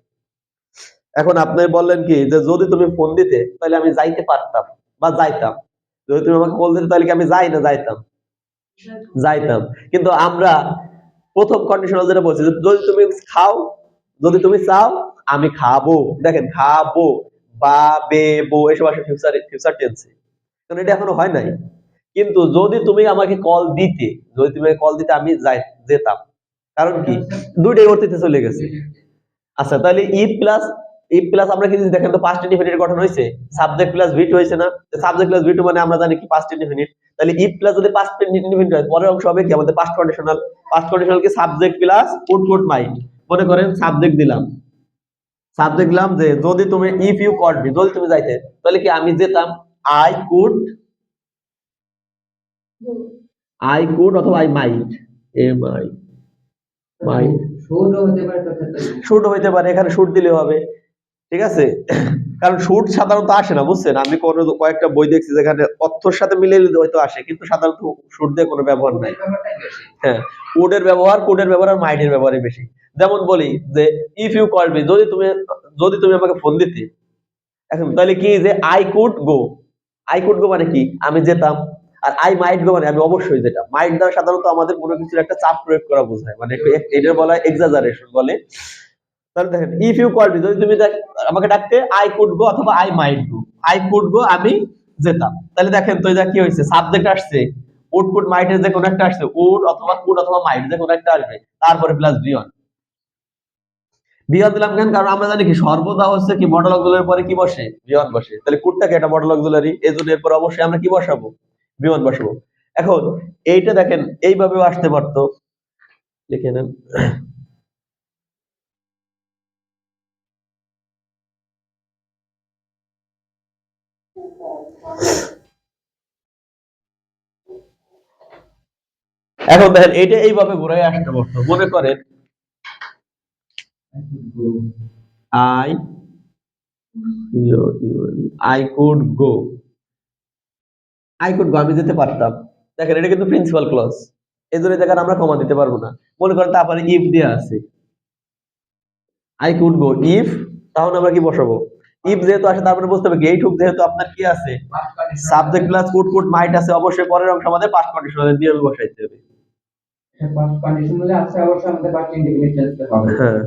এখন আপনি বললেন কি যে যদি তুমি ফোন দিতে তাহলে আমি যাইতে পারতাম বা যাইতাম। যদি তুমি আমাকে কল দিতে তাহলে কি আমি যাই না যাইতাম? যাইতাম। কিন্তু আমরা প্রথম কন্ডিশনাল যেটা বলছি, যদি তুমি খাও, যদি তুমি চাও আমি খাবো, দেখেন খাবো, বা বে বো এসব আসে ফিউচার টেন্সে, কারণ এটা এখনো হয় নাই। কিন্তু যদি তুমি আমাকে কল দিতে, যদি তুমি কল দিতে আমি যেতাম, কারণ কি দুইটাই অতীতে চলে গেছে। আচ্ছা তাহলে ইফ প্লাস আমরা কি দেখেন তো পাস্ট ইনডিফিনিট গঠন হয়েছে, সাবজেক্ট প্লাস ভি2 হয়েছে না? সাবজেক্ট প্লাস ভি2 মানে আমরা জানি কি পাস্ট ইনডিফিনিট। তাহলে ইফ প্লাস যদি পাস্ট ইনডিফিনিট হয় পরের অংশ হবে কি আমাদের পাস্ট কন্ডিশনাল। পাস্ট কন্ডিশনাল কি সাবজেক্ট প্লাস উড মাইট। মনে করেন সাবজেক্ট দিলাম, যে যদি তুমি ইফ ইউ কল্ড মি, যদি তুমি যাইতে, তাহলে কি আমি যেতাম, আই কুড, অথবা I might, am I might, should হইতে পারে, এখানে শুড দিলে হবে, ঠিক আছে। কারণ শুট সাধারণত আসে না, বুঝছেন, আমি কয়েকটা বই দেখছি যেখানে অর্থের সাথে মিলে হয়তো আসে, কিন্তু সাধারণত শুট দিয়ে কোনো ব্যবহার নাই। হ্যাঁ, কুডের ব্যবহার আর মাইটের ব্যবহারই বেশি। যেমন বলি যে ইফ ইউ কল মি, যদি তুমি আমাকে ফোন দিতে, এখন তাহলে কি যে আই কুড গো, মানে কি আমি যেতাম, আর আই মাইট গো মানে আমি অবশ্যই যেতাম। মাইট দ্বারা সাধারণত আমাদের কোনো কিছুর একটা চাপ প্রয়োগ করা বোঝায়, মানে এটার বলা হয় এক্সাজারেশন বলে। তাহলে দেখেন ইফ ইউ কল মি, যদি তুমি আমাকে ডাকতে, আই কুড গো অথবা I mite go. I could go আমি যেতাম, তাহলে দেখেন তো এটা কি হয়েছে, সাবজেক্ট আসছে, উড কুড মাইটের যে কোনো একটা আসছে, উড অথবা কুড অথবা মাইট যে কোনো একটা আসবে, তারপরে প্লাস বিয়ন। বিয়ন দিলাম কেন, কারণ আমরা জানি কি সর্বদা হচ্ছে কি মডেল অক্সিলারির পরে কি বসে, বিয়ন বসে। তাহলে কুডটাকে একটা মডেল অক্সিলারি, এজন্য এরপর অবশ্যই আমরা কি বসাবো, বিয়ন বসাবো। এখন এইটা দেখেন এইভাবেও আসতে পারতো, লিখে নেন। এখন দেখেন এইটা এইভাবে ঘুরে আসতে পারতো, মনে করেন আই আই কুড গো, আমি যেতে পারতাম। দেখেন এটা কিন্তু প্রিন্সিপাল ক্লজ, এই জন্য দেখেন আমরা কমা দিতে পারবো না। মনে করেন তারপরে ইফ দেওয়া আছে, আই কুড গো ইফ, তাহলে আমরা কি বসাবো, ইফ যেহেতু আসে তারপরে বুঝতে হবে কি এইটুক যেহেতু আপনার কি আছে, সাবজেক্ট প্লাস কুড মাইট আছে, অবশ্যই পরের অংশ আমাদের পাস্ট কন্ডিশনাল দিয়ে বসাইতে হবে। পাস্ট কন্ডিশনালে আছে অবশ্যই আমাদের পাস্ট ইনডিফিনিট টেন্স হবে। হ্যাঁ,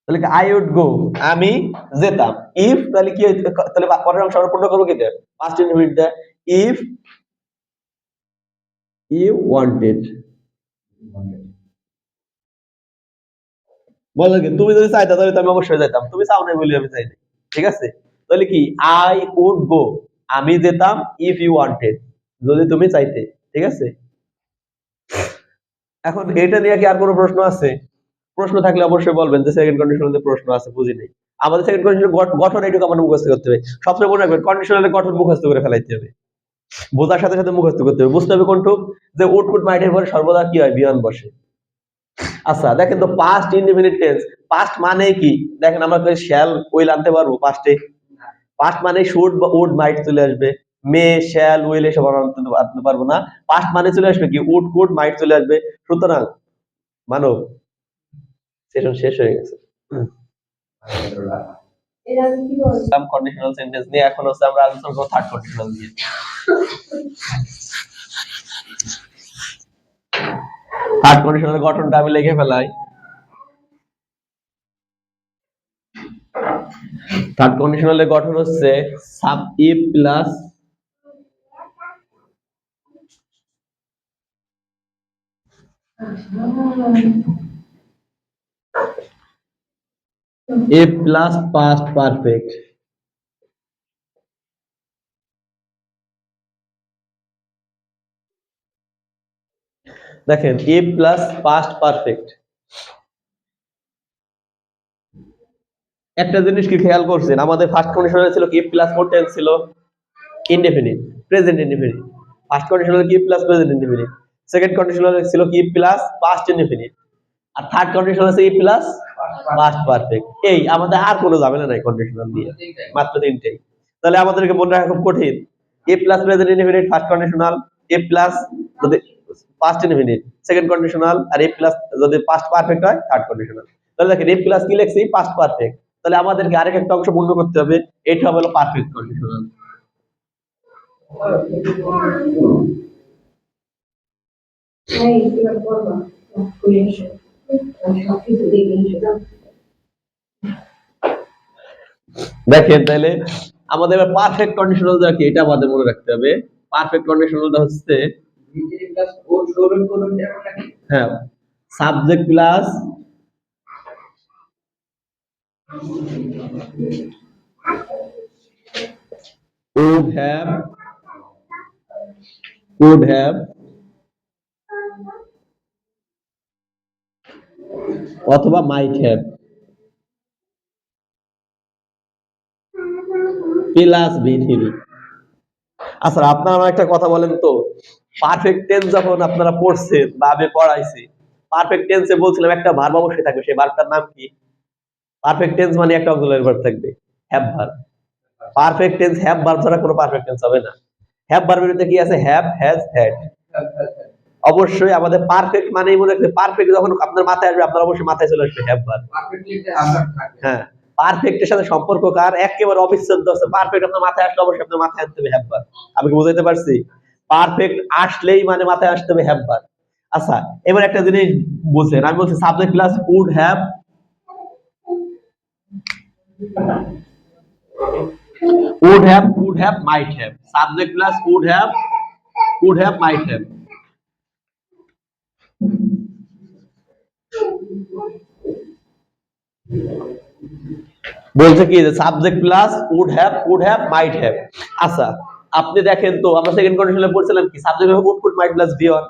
তাহলে কি আই উড গো, আমি যেতাম। ইফ তাহলে কি তাহলে পরের অংশ আমরা পূর্ণ করবো কি দিয়ে, পাস্ট ইনডিফিনিট দিয়ে, ইফ ইউ ওয়ান্টেড। বলো কি তুমি যদি চাইতা তাহলে তো আমি অবশ্যই যাইতাম, তুমি চাও নাই বলি আমি চাই নাই, ঠিক আছে। তাহলে কি আই উড গো, আমি যেতাম, ইফ ইউ ওয়ান্টেড, যদি তুমি চাইতে, ঠিক আছে। এখন এটা নিয়ে কি আর কোনো প্রশ্ন আছে? প্রশ্ন থাকলে অবশ্যই বলবেন যে সেকেন্ড কন্ডিশনালে প্রশ্ন আছে, বুঝি নাই। আমাদের সেকেন্ড কন্ডিশনাল গঠন এইটুকু আমার মুখস্থ করতে হবে। সবসময় মনে রাখবেন কন্ডিশনালের গঠন মুখস্থ করে ফেলাইতে হবে, বোঝার সাথে সাথে মুখস্থ করতে হবে, বুঝতে হবে কোনটুক যে উড কুড মাইটের পরে সর্বদা কি হয়, বিয়ন বসে। আচ্ছা দেখেন তো পাস্ট ইনডিফিনিট টেন্স, পাস্ট মানে কি, দেখেন আমরা শ্যাল উইল আনতে পারবো পাস্টে? পাস্ট মানে শুড বা উড মাইট চলে আসবে, মে শ্যাল উইল এসব আনতে পারবো না। পাস্ট মানে চলে আসবে কি উড কুড মাইট চলে আসবে। সুতরাং মানব সেশন শেষ হয়ে গেছে। কন্ডিশনাল সেন্টেন্স নিয়ে এখন হচ্ছে আমরা আলোচনা করব থার্ড কন্ডিশনাল নিয়ে। থার্ড কন্ডিশনাল গঠনটা আমি লিখে ফেলাই। থার্ড কন্ডিশনালের গঠন হচ্ছে sub if plus if plus past perfect. দেখেন ইফ প্লাস পাস্ট পারফেক্ট, একটা জিনিস কি খেয়াল করছেন, আমাদের ফার্স্ট কন্ডিশনালে ছিল কি ইফ প্লাস কোন টেন্স ছিল, ইনডেফিনিট, প্রেজেন্ট ইনডেফিনিট। ফার্স্ট কন্ডিশনালে কি if plus present indefinite, second কন্ডিশনালে ছিল কি ইফ প্লাস পাস্ট ইনডেফিনিট, আর থার্ড কন্ডিশনাল আছে ইফ প্লাস পাস্ট পারফেক্ট। এই আমাদের আর কোনো ঝামেলা নাই কন্ডিশনাল দিয়ে, মাত্র তিনটেই। তাহলে আমাদেরকে মনে রাখা খুব কঠিন, if plus present indefinite first conditional, if plus যদি পাস্ট ইনডেফিনিট সেকেন্ড কন্ডিশনাল, আর ইফ প্লাস যদি পাস্ট পারফেক্ট হয় থার্ড কন্ডিশনাল। তাহলে দেখেন ইফ প্লাস কি লিখছি, পাস্ট পারফেক্ট, তাহলে আমাদেরকে আরেক একটা অংশ পূর্ণ করতে হবে, এটা হলো পারফেক্ট কন্ডিশনাল। দেখেন তাহলে আমাদের এবার পারফেক্ট কন্ডিশনালটা কি এটা আমাদের মনে রাখতে হবে। পারফেক্ট কন্ডিশনালটা হচ্ছে হ্যাঁ সাবজেক্ট প্লাস would have অথবা might have প্লাস V3। আচ্ছা আপনারা আমার একটা কথা বলেন তো, পারফেক্ট টেন্স যখন আপনারা পড়ছেন বা আমি পড়াইছি, পারফেক্ট টেন্সে বলছিলাম একটা ভার্ব অবশ্যই থাকবে, সেই ভার্বটার নাম কি? পারফেক্ট টেন্স মানে একটা অক্সিলারি ভার্ব থাকবে, have verb. Perfect tense have verb ছাড়া কোনো পারফেক্ট টেন্স হবে না। হ্যাভ ভার্বের ভিতরে কি আছে? Have, has, had. অবশ্যই আমাদের পারফেক্ট মানেই মনে রাখবে, পারফেক্ট যখন আপনার মাথায় আসবে আপনার অবশ্যই মাথায় চলে আসবে হ্যাভ ভার্ব। হ্যাঁ পারফেক্টের সাথে সম্পর্ক কার? একেবারে অবিচ্ছেদ্য আছে। পারফেক্ট আপনার মাথায় আসলে অবশ্যই আপনার মাথায় আনতে হবে হ্যাভ ভার্ব। আমি কি বুঝাইতে পারছি? পারফেক্ট আসলেই মানে মাথায় আসতে হবে হ্যাভ ভার্ব। আচ্ছা এবার একটা জিনিস বুঝেন, আমি বলছি subject plus would have might have, subject plus would have might have। বলছে কি subject plus would have might have। আচ্ছা আপনি দেখেন তো আমরা সেকেন্ড কন্ডিশনে পড়ছিলাম কি subject would could might plus be on।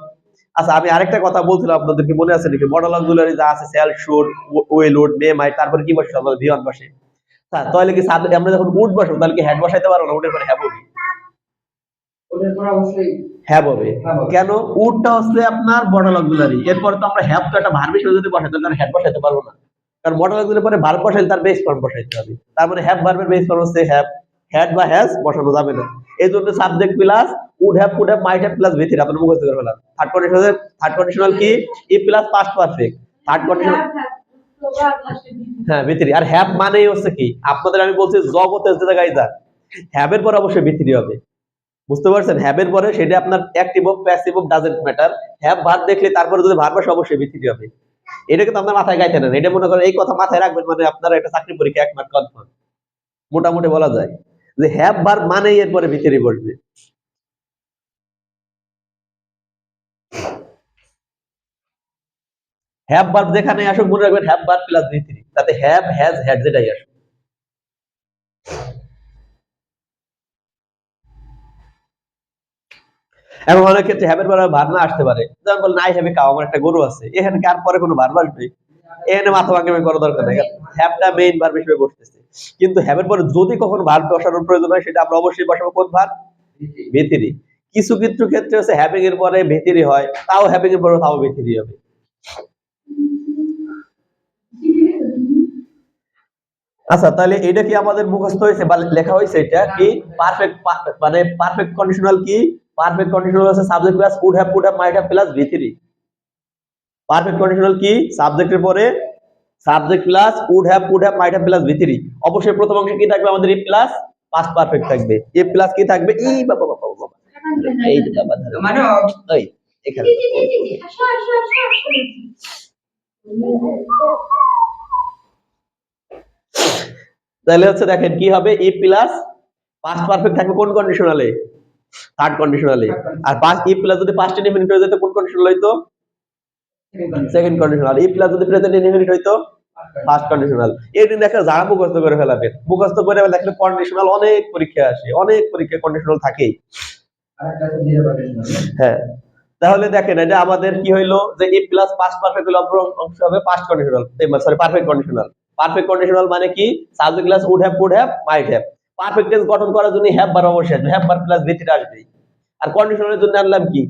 আচ্ছা আমি আরেকটা কথা বলছিলাম আপনাদেরকে মনে আছে নাকি? মডেল অক্সিলারি যা আছে shall should will would may might তারপরে কি বসে? আমরা be on বসে। তাহলে কি সাবজেক্ট আমরা যখন would বসাবো তাহলে কি হ্যাড বসাইতে পারবো না? would এর পরে have হবে, ওদের পরে অবশ্যই হ্যাভ হবে। কেন? উডটা হচ্ছে আপনার মডেল অক্সিলারি, এরপর তো আমরা হ্যাভ তো একটা ভার্ব হিসেবে যদি বসাই তাহলে হ্যাড বসাইতে পারবো না, কারণ মডেল অক্সিলারি পরে ভার্ব বসাইলে তার বেস ফর্ম বসাইতে হবে। তার মানে হ্যাভ ভার্বের বেস ফর্ম হচ্ছে হ্যাভ, হ্যাড বা হ্যাজ বসানো যাবে না। এই জন্য subject plus would have could have might have plus ভি3 আপনারা মুখস্থ করে ফেলান। থার্ড কন্ডিশনাল কি? If plus past perfect. Third conditional হ্যাঁ ভি3। আর হ্যাভ মানেই হচ্ছে কি আপনাদের আমি বলছি জগতের যে জায়গায় যান হ্যাভ এর পর অবশ্যই ভি3 হবে। বুঝতে পারছেন? হ্যাভ এর পরে সেটা আপনার অ্যাক্টিভ হোক প্যাসিভ হোক ডাজন্ট ম্যাটার, হ্যাভ ভার্ব দেখলে তারপরে যদি ভার্ব আসে অবশ্যই ভি3 হবে। এটা কিন্তু আপনার মাথায় গাইতে নেন, এটা মনে করেন এই কথা মাথায় রাখবেন মানে আপনারা একটা চাকরি পরীক্ষা 1 মার্ক কনফার্ম মোটামুটি বলা যায় যে হ্যাভ ভার্ব মানেই এরপরে ভি3 বসবে। হ্যাভ ভার্ব যেখানে আসুক মনে রাখবেন হ্যাভ ভার্ব প্লাস ভি3, তাতে হ্যাভ হ্যাজ হ্যাড যেটাই আসুক। এবং অনেক ক্ষেত্রে হ্যাভের পরে ভার্ব না আসতে পারে, যেমন বলেন আই হ্যাভ এ কাউ, আমার একটা গরু আছে, এখানে কার পরে কোনো ভার্ব আসবে? এখানে মাথা ভাঙামি করার দরকার নেই, হ্যাভটা মেইন ভার্ব হিসেবে বসতেছে। কিন্তু হ্যাভের পরে যদি কখনো ভার্ব বসানোর প্রয়োজন হয় সেটা আমরা অবশ্যই বসাবো কোন ভার্ব? ভি3। কিছু কিছু ক্ষেত্রে হচ্ছে হ্যাভিং এর পরে ভি3 হয়, তাও হ্যাভিং এর পরে তাও ভি3 হবে। আচ্ছা তাহলে এটা কি আমাদের মুখস্থ হয়েছে বা লেখা হয়েছে? এটা কি পারফেক্ট মানে পারফেক্ট কন্ডিশনাল কি? পারফেক্ট কন্ডিশনাল আছে subject plus could have might have plus ভি3। পারফেক্ট কন্ডিশনাল কি? সাবজেক্টের পরে subject plus would have might have plus ভি3। অবশ্যই প্রথম অংশে কি থাকবে আমাদের? ই প্লাস পাস্ট পারফেক্ট থাকবে। ই প্লাস কি থাকবে? ই বাবা বাবা বাবা, এই যে বাবা ধরে মানে এই এখানে তাহলে হচ্ছে দেখেন কি হবে? ই প্লাস পাস্ট পারফেক্ট থাকবে কোন কন্ডিশনালে? থার্ড কন্ডিশনালে। আর পাস্ট ই প্লাস যদি পাস্ট ইনডিফিনিট হয়ে যেত কোন কন্ডিশনাল হইতো? Second conditional. ই প্লাস যদি প্রেজেন্ট ইনডিফিনিট হইতো ফার্স্ট কন্ডিশনাল। এই দিন দেখা যারা মুখস্থ করে ফেলাবেন, মুখস্থ করে দেখলে কন্ডিশনাল অনেক পরীক্ষা আসে, অনেক পরীক্ষা কন্ডিশনাল থাকেই। হ্যাঁ তাহলে দেখেন এটা আমাদের কি হইলো যে ই প্লাস পাস্ট পারফেক্ট হলো অংশ হবে past conditional, sorry perfect conditional. Perfect conditional মানে কি? Subject plus would have might have. Perfect tense গঠন করার জন্য হ্যাভ ভার্ব অবশ্যই আসবে, হ্যাভ ভার্ব প্লাস ভি3 আসবে। আর কন্ডিশনালের জন্য আনলাম কি?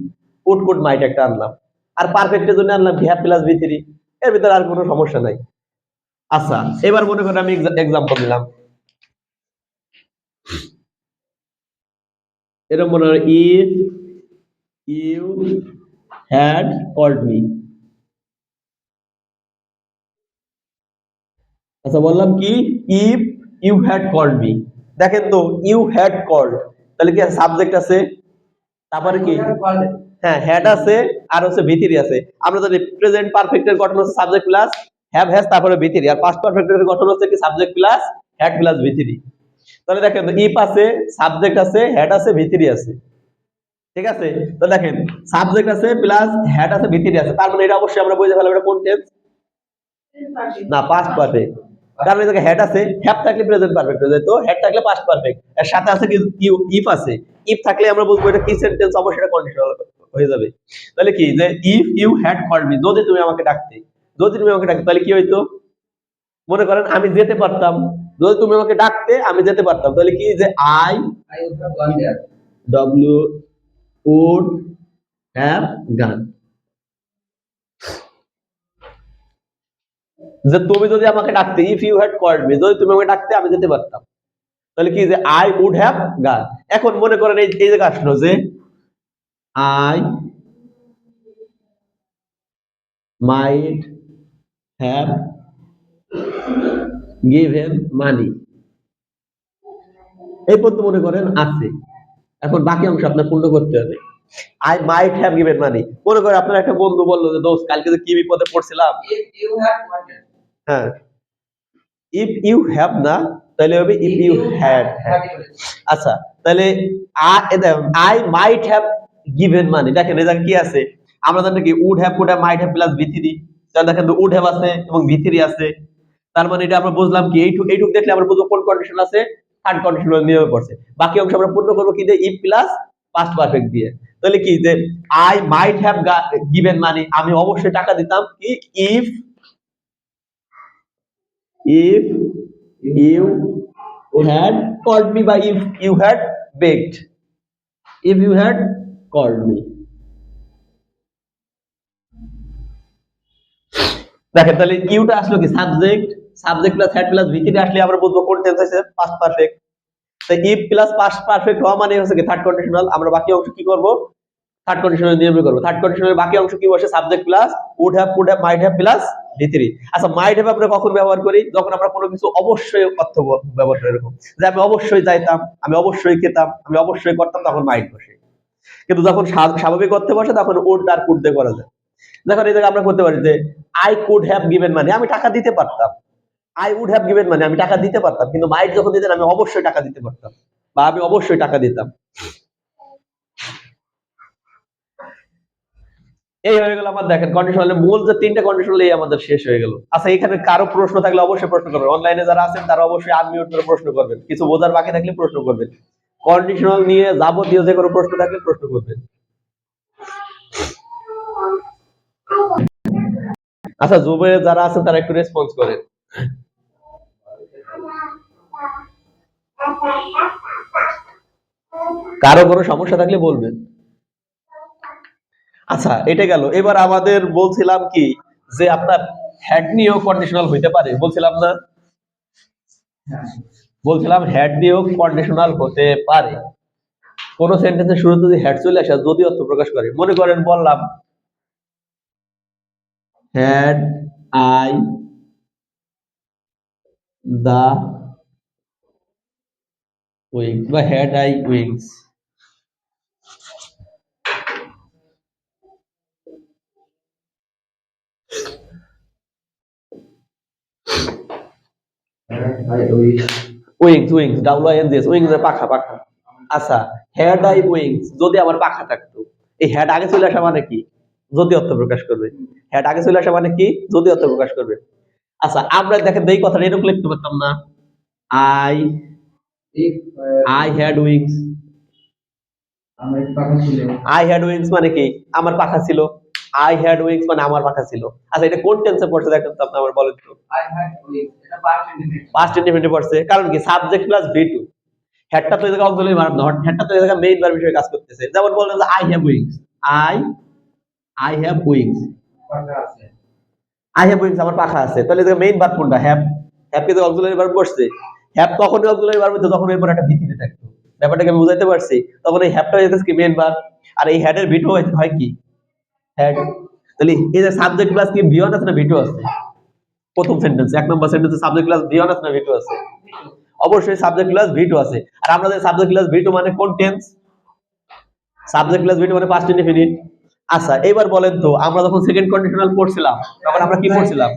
উড কুড মাইট একটা আনলাম। আর পারফেক্টের জন্য আনলাম হ্যাভ প্লাস ভি3। এর ভিতরে আর কোনো সমস্যা নাই। আচ্ছা এবার মনে করেন আমি এক্সাম্পল দিলাম, এরকম মনে হয় if you had called me. আচ্ছা বললাম কি if you had called me. দেখেন তো ইউ হ্যাড কল্ড, তাহলে কি সাবজেক্ট আছে, তারপরে কি হ্যাঁ হ্যাড আছে আর হচ্ছে ভি3 আছে। আমরা জানি প্রেজেন্ট পারফেক্টের গঠন হচ্ছে সাবজেক্ট প্লাস হ্যাভ হ্যাজ তারপরে ভি3, আর পাস্ট পারফেক্টের গঠন হচ্ছে কি সাবজেক্ট প্লাস হ্যাড প্লাস ভি3। তাহলে দেখেন ইফ আছে, সাবজেক্ট আছে, হেড আছে, ভিতরি আছে, ঠিক আছে? তো দেখেন সাবজেক্ট আছে প্লাস হেড আছে, ভিতরি আছে, তার মানে এটা অবশ্যই আমরা বুঝে ফেলবো এটা কোন টেন্স, না পাস্ট পারফেক্ট। কারণ এটাকে হেড আছে, হ্যাভ থাকলে প্রেজেন্ট পারফেক্ট হয়ে যায়, তো হেড থাকলে পাস্ট পারফেক্ট, এর সাথে আছে কি ইফ আছে, ইফ থাকলে আমরা বুঝবো এটা কি সেন্টেন্স, অবশ্যই এটা কন্ডিশনাল হয়ে যাবে। তাহলে কি যে if you had called me, যদি তুমি আমাকে ডাকতে, যদি তুমি আমাকে ডাকতে, তাহলে কি হইতো? মনে করেন আমি যেতে পারতাম, যদি তুমি আমাকে ডাকতে আমি যেতে পারতাম, তাহলে কি যে আই ডব্লিউ উড হ্যাভ গান, যে তুমি যদি আমাকে ডাকতে, if you had called me, যদি তুমি আমাকে ডাকতে আমি যেতে পারতাম, তাহলে কি যে আই উড হ্যাভ গান। এখন মনে করেন এই এই জায়গা আসলো যে আই মাইট হ্যাভ গিভেন মানি, এই পর্যন্ত মনে করেন আছে। এখন বাকি অংশ আপনার পূর্ণ করতে হবে। আই মাইট হ্যাভ গিভেন মানি, মনে করেন আপনার একটা বন্ধু বললো যে দোস্ত কালকে যে কি বিপদে পড়ছিলাম, হ্যাঁ ইফ ইউ হ্যাভ না, তাহলে হবে ইফ ইউ হ্যাড। আচ্ছা তাহলে I might have given money, দেখেন এই জায়গায় কি আছে, আমরা জানি কি would have, could have, might have plus V three, তাহলে দেখেন উড হ্যাভ আছে এবং ভিথিরি আছে, তার মানে এটা আমরা বুঝলাম কি এইটুক দেখলে আমরা বুঝবো কোন কন্ডিশন আছে, থার্ড কন্ডিশনাল নিয়মে পড়ছে। বাকি অংশ আমরা পূর্ণ করবো কি দিয়ে, ইফ প্লাস পাস্ট পারফেক্ট দিয়ে। তাহলে কি যে আই মাইট হ্যাভ গিভেন মানি, আমি অবশ্যই টাকা দিতাম কি, if if you had called me, বা if you had begged, if you had called me। দেখেন তাহলে ইউটা আসলো কি subject, subject plus had plus V three আসলে আমরা বুঝবো কোন টেন্স আছে, পাস্ট পারফেক্ট। তাই ইফ প্লাস পাস্ট পারফেক্ট হওয়া মানে হচ্ছে কি থার্ড কন্ডিশনাল, আমরা বাকি অংশ কি করব, থার্ড কন্ডিশনাল নিয়মে করব। থার্ড কন্ডিশনালের বাকি অংশ কি বসে, subject plus would have, could have, might have plus ভিতরি। আচ্ছা মাইট হ্যাভ আমরা কখন ব্যবহার করি, যখন আমরা কোনো কিছু অবশ্যই অর্থ ব্যবহার করি, এরকম যে আমি অবশ্যই যাইতাম, আমি অবশ্যই খেতাম, আমি অবশ্যই করতাম, তখন মাইট বসে। কিন্তু যখন স্বাভাবিক অর্থে বসে তখন উড আর কুড দিয়ে করা যায়। দেখেন এই জায়গায় আমরা করতে পারি যে আই কুড হ্যাভ গিভেন মানি, আমি টাকা দিতে পারতাম, আই উড হ্যাভ গিভেন মানি, আমি টাকা দিতে পারতাম, কিন্তু মাইট যখন দিতেন আমি অবশ্যই টাকা দিতে পারতাম, বা আমি অবশ্যই টাকা দিতাম। এই হয়ে গেল আমার, দেখেন কন্ডিশনালের মূল যে তিনটা কন্ডিশনাল এই আমাদের শেষ হয়ে গেল। আচ্ছা এখানে কারো প্রশ্ন থাকলে অবশ্যই প্রশ্ন করবেন, অনলাইনে যারা আছেন তারা অবশ্যই আনমিউট করে প্রশ্ন করবেন, কিছু বোঝার বাকি থাকলে প্রশ্ন করবেন, কন্ডিশনাল নিয়ে যাবতীয় যে কোনো প্রশ্ন থাকলে প্রশ্ন করবেন। আচ্ছা জুবে যারা আছেন তারা একটু রেসপন্স করেন। কারো কোনো সমস্যা থাকলে বলবেন। আচ্ছা এটা গেল, এবার আমাদের বলছিলাম কি যে আপনার হেড নিয়েও কন্ডিশনাল হইতে পারে, বলছিলাম না, বলছিলাম হেড দিয়েও কন্ডিশনাল হতে পারে। কোন সেন্টেন্সের শুরুতে যদি হেড চলে আসে যদি অর্থ প্রকাশ করে, মনে করেন বললাম হ্যাড আই দা উইংস, বা had I wings, wings wings WINGS, wings এর পাখা পাখা। আচ্ছা হ্যাড আই উইংস, যদি আমার পাখা থাকতো, এই হ্যাড আগে চলে আসা মানে কি, যদি অর্থ প্রকাশ করবে, হ্যাড আগে চলে আসা মানে কি, যদি অর্থ প্রকাশ করবে। আচ্ছা আমরা দেখেন এই কথাটা এরকম লিখতে পারতাম না, I I had wings, I had wings মানে কি, আমার পাখা ছিল, আই হ্যাড উইংস মানে আমার পাখা ছিল। আচ্ছা এটা কোন টেন্সে পড়ছে দেখেন তো আপনি আমার বলেন তো, পাস্ট ইনডিফিনিট পড়ছে, কারণ কি সাবজেক্ট প্লাস V2, হেডটা তো এই জায়গায় অক্সিলারি ভার্ব না, হেডটা তো এই জায়গায় মেইন ভার্ব হিসেবে কাজ করতেছে। যেমন বললেন যে I have wings, I I have wings, I have wings আমার পাখা আছে, তাহলে এই জায়গায় মেইন ভার্ব কোনটা, হ্যাভ, হ্যাভ কে তো অক্সিলারি ভার্ব বসছে, হ্যাভ তখনই অক্সিলারি ভার্ব হতো যখন এরপর একটা ভিত্তিতে থাকতো, ব্যাপারটাকে আমি বুঝাইতে পারছি, তখন এই হ্যাভটা হয়ে যাচ্ছে কি মেইন ভার্ব, আর এই হেডের V2 হয় কি হেড। তাহলে এই যে সাবজেক্ট প্লাস কি V1 আছে না V2 আছে, প্রথম সেন্টেন্স এক নম্বর সেন্টেন্সে সাবজেক্ট প্লাস V1 আছে না V2 আছে, অবশ্যই সাবজেক্ট প্লাস V2 আছে। আর আমরা যে সাবজেক্ট প্লাস V2 মানে কোন টেন্স, সাবজেক্ট প্লাস V2 মানে পাস্ট ইনডিফিনিট। আচ্ছা এবার বলেন তো আমরা যখন সেকেন্ড কন্ডিশনাল পড়ছিলাম তখন আমরা কি পড়ছিলাম,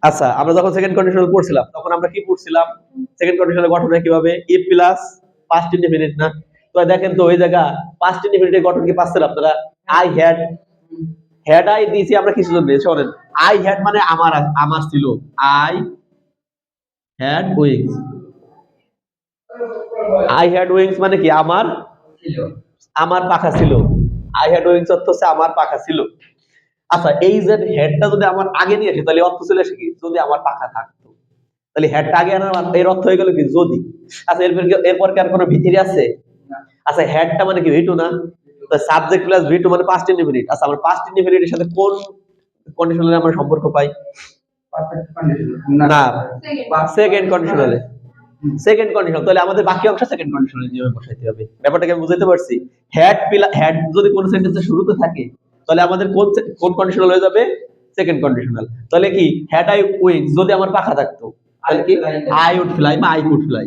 আচ্ছা, আমরা যখন সেকেন্ড কন্ডিশনাল পড়ছিলাম তখন আমরা কি পড়ছিলাম? সেকেন্ড কন্ডিশনাল গঠন হয় কিভাবে? ইফ প্লাস পাস্ট ইনডেফিনিট না? তো দেখেন তো ওই জায়গা পাস্ট ইনডেফিনিটের গঠন কি পাচ্ছেন আপনারা? আই হ্যাড, হ্যাড আই দিয়েছি আমরা কিছু জন্য, শোনেন, আই হ্যাড মানে আমার ছিল, I had wings. I had wings মানে কি? আমার পাখা ছিল। আই হ্যাড উইংস অর্থ হচ্ছে আমার পাখা ছিল। আচ্ছা, এই যে হেডটা যদি আমার আগে নিয়ে আসে তাহলে অর্থ চলে আসে কি? যদি আমার পাখা থাকতো। তাহলে হেডটা আগে আনার এর অর্থ হয়ে গেল কি? যদি। আচ্ছা, এরপর কি আর কোনো ভিতরি আছে? আচ্ছা, হেডটা মানে কি? ভিটু না? তো সাবজেক্ট প্লাস ভিটু মানে পাস্ট ইনডিফিনিট। আচ্ছা, আমরা পাস্ট ইনডিফিনিটের সাথে কোন কন্ডিশনালে আমরা সম্পর্ক পাই? না, সেকেন্ড কন্ডিশনালে। সেকেন্ড কন্ডিশন, তাহলে আমাদের বাকি অংশ সেকেন্ড কন্ডিশনালে নিয়মে বসাইতে হবে। ব্যাপারটাকে আমি বুঝাইতে পারছি? হেড যদি কোন সেন্টেন্সের শুরুতে থাকে তাহলে আমাদের কোন কন্ডিশনাল হয়ে যাবে? Second conditional. তাহলে কি? হ্যাড আই উইংস, যদি আমার পাখা থাকতো তাহলে কি? আই উড ফ্লাই বা I could fly.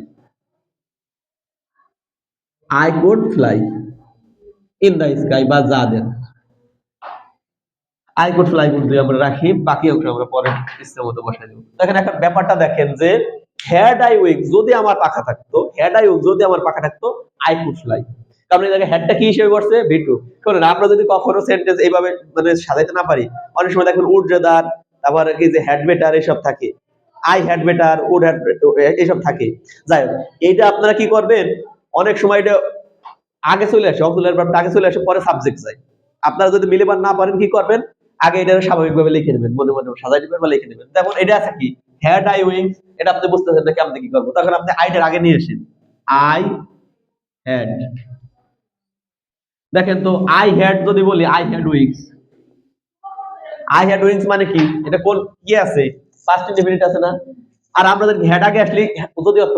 I could fly in the sky বা যা দেন। আই কুড ফ্লাই কুড দিয়ে আমরা রাখি, বাকি অংশ আমরা পরে ইচ্ছা মতো বসাই দেব। দেখেন এখন ব্যাপারটা দেখেন যে হ্যাড আই উইংস, যদি আমার পাখা থাকতো, হ্যাড আই উইংস যদি আমার পাখা থাকতো, আই কুড ফ্লাই। কারণ এই জায়গায় হেডটা কি হিসেবে করছে? ভিটু। কারণ আমরা যদি কখনো সেন্টেন্স এইভাবে মানে সাজাইতে না পারি, অনেক সময় দেখবেন উড রেদার, তারপর কি যে হ্যাড বেটার এসব থাকে, I had better, would had এসব থাকে। যাই হোক, এইটা আপনারা কি করবেন? অনেক সময় এটা আগে চলে আসে, অবদুল্লাহর ভার্বটা আগে চলে আসে, পরে সাবজেক্ট যায়। আপনারা যদি মিলাবার না পারেন কি করবেন? আগে এটা স্বাভাবিকভাবে লিখে নেবেন, মনে মনে সাজাই নেবেন বা লিখে নেবেন। যেমন এটা আছে কি? হ্যাড আই উইংস, এটা আপনি বুঝতেছেন না কেমনে কি করবো, তখন আপনি আইটার আগে নিয়ে আসেন, আই হ্যাড। দেখেন তো, আই হ্যাড যদি বলি I had wings, I had wings মানে কি? এটা কোন কি আছে? ফার্স্ট ইনডিফিনিট আছে না? আর আমরা যদি হ্যাড আগে আসলে যদি অর্থ